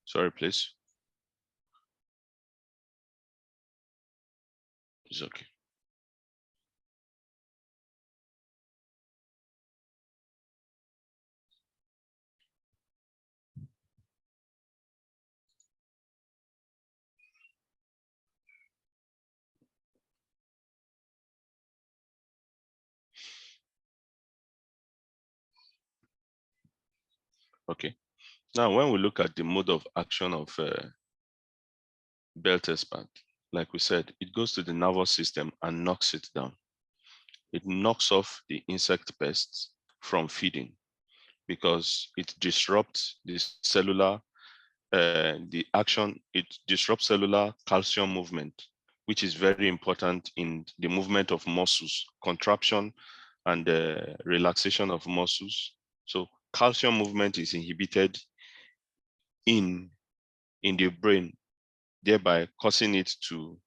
Sorry, please. It's okay. Okay. Now, when we look at the mode of action of belt expand, like we said, it goes to the nervous system and knocks it down. It knocks off the insect pests from feeding because it disrupts the cellular, the action, it disrupts cellular calcium movement, which is very important in the movement of muscles, contraction and relaxation of muscles. So calcium movement is inhibited in the brain, thereby causing it to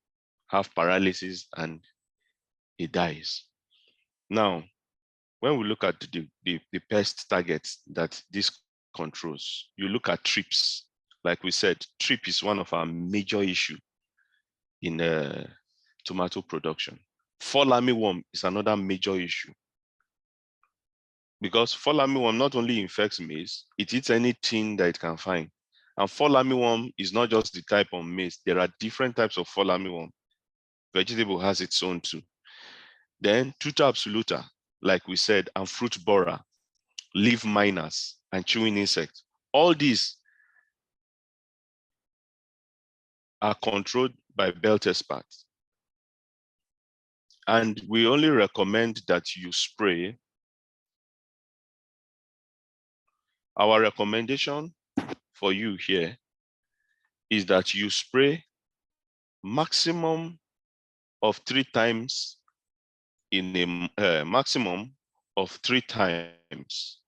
have paralysis and it dies. Now, when we look at the pest targets that this controls, you look at trips. Like we said, trip is one of our major issue in tomato production. Fall armyworm is another major issue because fall armyworm not only infects maize, it eats anything that it can find. And fall armyworm is not just the type of maize. There are different types of fall armyworm. Vegetable has its own too. Then tuta absoluta, like we said, and fruit borer, leaf miners, and chewing insects. All these are controlled by belt experts. And we only recommend that you spray. Our recommendation for you here is that you spray maximum of 3 times in a maximum of 3 times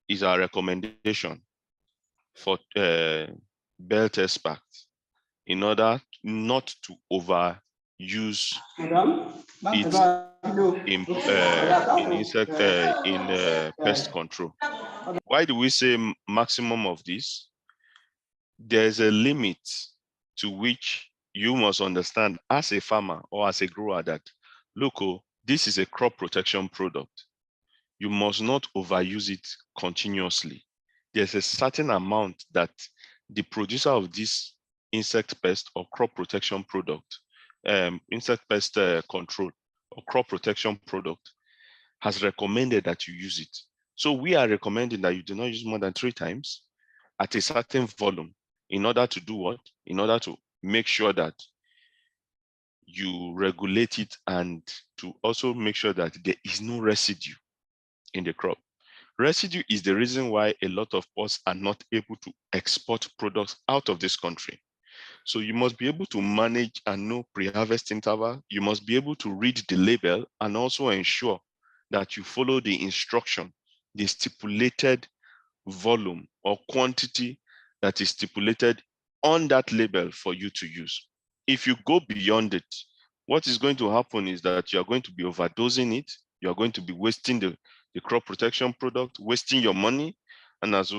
is our recommendation for belt experts in order not to overuse it in insect in pest control. Why do we say maximum of this? There's a limit to which you must understand as a farmer or as a grower that, look, this is a crop protection product. You must not overuse it continuously. There's a certain amount that the producer of this insect pest or crop protection product, insect pest control or crop protection product has recommended that you use it. So we are recommending that you do not use more than 3 times at a certain volume in order to do what? In order to make sure that you regulate it and to also make sure that there is no residue in the crop. Residue is the reason why a lot of us are not able to export products out of this country. So you must be able to manage and know pre-harvest interval. You must be able to read the label and also ensure that you follow the instruction, the stipulated volume or quantity that is stipulated on that label for you to use. If you go beyond it, what is going to happen is that you are going to be overdosing it. You are going to be wasting the crop protection product, wasting your money, and as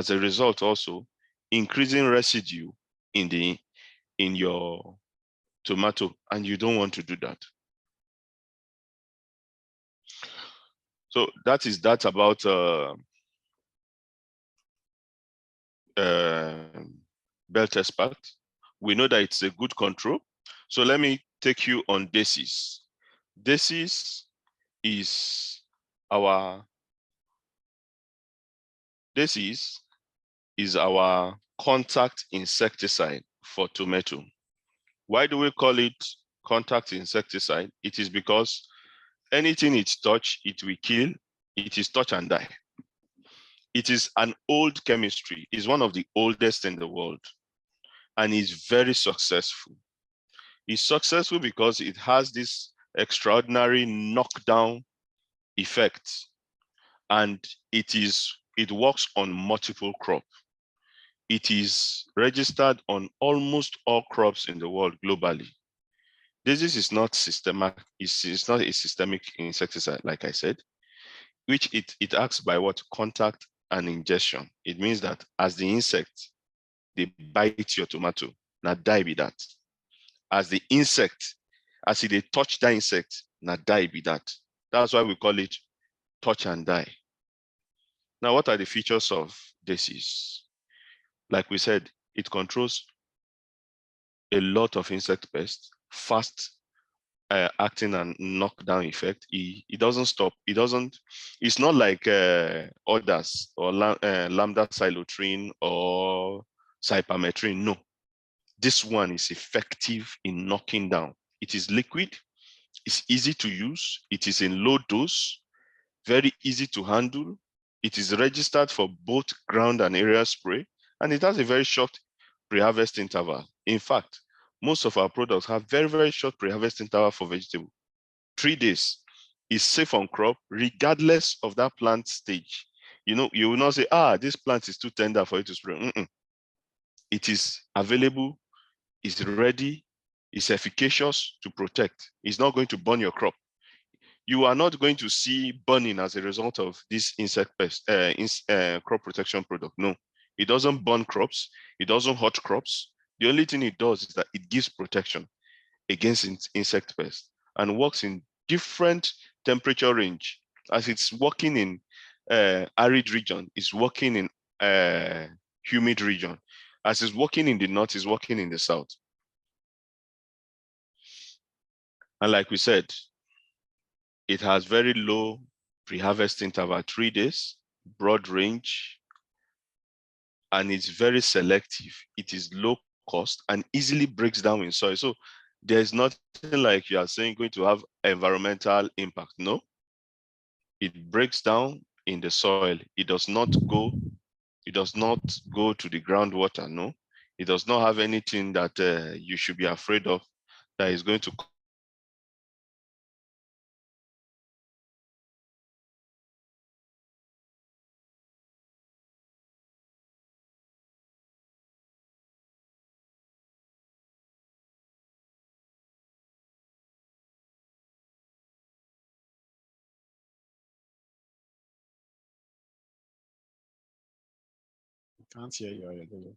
a result also increasing residue in your tomato, and you don't want to do that. So that's about belt expert. We know that it's a good control. So let me take you on DESIS. DESIS is our contact insecticide for tomato. Why do we call it contact insecticide? It is because anything it touch, it will kill. It is touch and die. It is an old chemistry. It's one of the oldest in the world and is very successful. It's successful because it has this extraordinary knockdown effect, and it works on multiple crops. It is registered on almost all crops in the world globally. This is not systematic, it's not a systemic insecticide, like I said, which it acts by what? Contact and ingestion. It means that as the insect, they bite your tomato, now die with that. As the insect, as they touch that insect, now die with that. That's why we call it touch and die. Now, what are the features of DESIS? Like we said, it controls a lot of insect pests, fast acting and knockdown effect. It doesn't stop. It's not like others or lambda cylotrine or cypermethrin. No, this one is effective in knocking down. It is liquid It's easy to use. It is in low dose, very easy to handle. It is registered for both ground and area spray, and it has a very short pre-harvest interval. In fact, most of our products have very, very short pre-harvest interval for vegetable. 3 days is safe on crop, regardless of that plant stage. You know, you will not say, this plant is too tender for you to spray. It is available, it's ready, it's efficacious to protect. It's not going to burn your crop. You are not going to see burning as a result of this insect pest, crop protection product. No, it doesn't burn crops. It doesn't hurt crops. The only thing it does is that it gives protection against insect pests and works in different temperature range. As it's working in arid region, it's working in humid region. As it's working in the north, it's working in the south. And like we said, it has very low pre-harvest interval, 3 days, broad range, and it's very selective. It is low cost and easily breaks down in soil. So there's nothing like you are saying going to have environmental impact. No, it breaks down in the soil. It does not go to the groundwater. No, it does not have anything that you should be afraid of that is going to Can't hear you.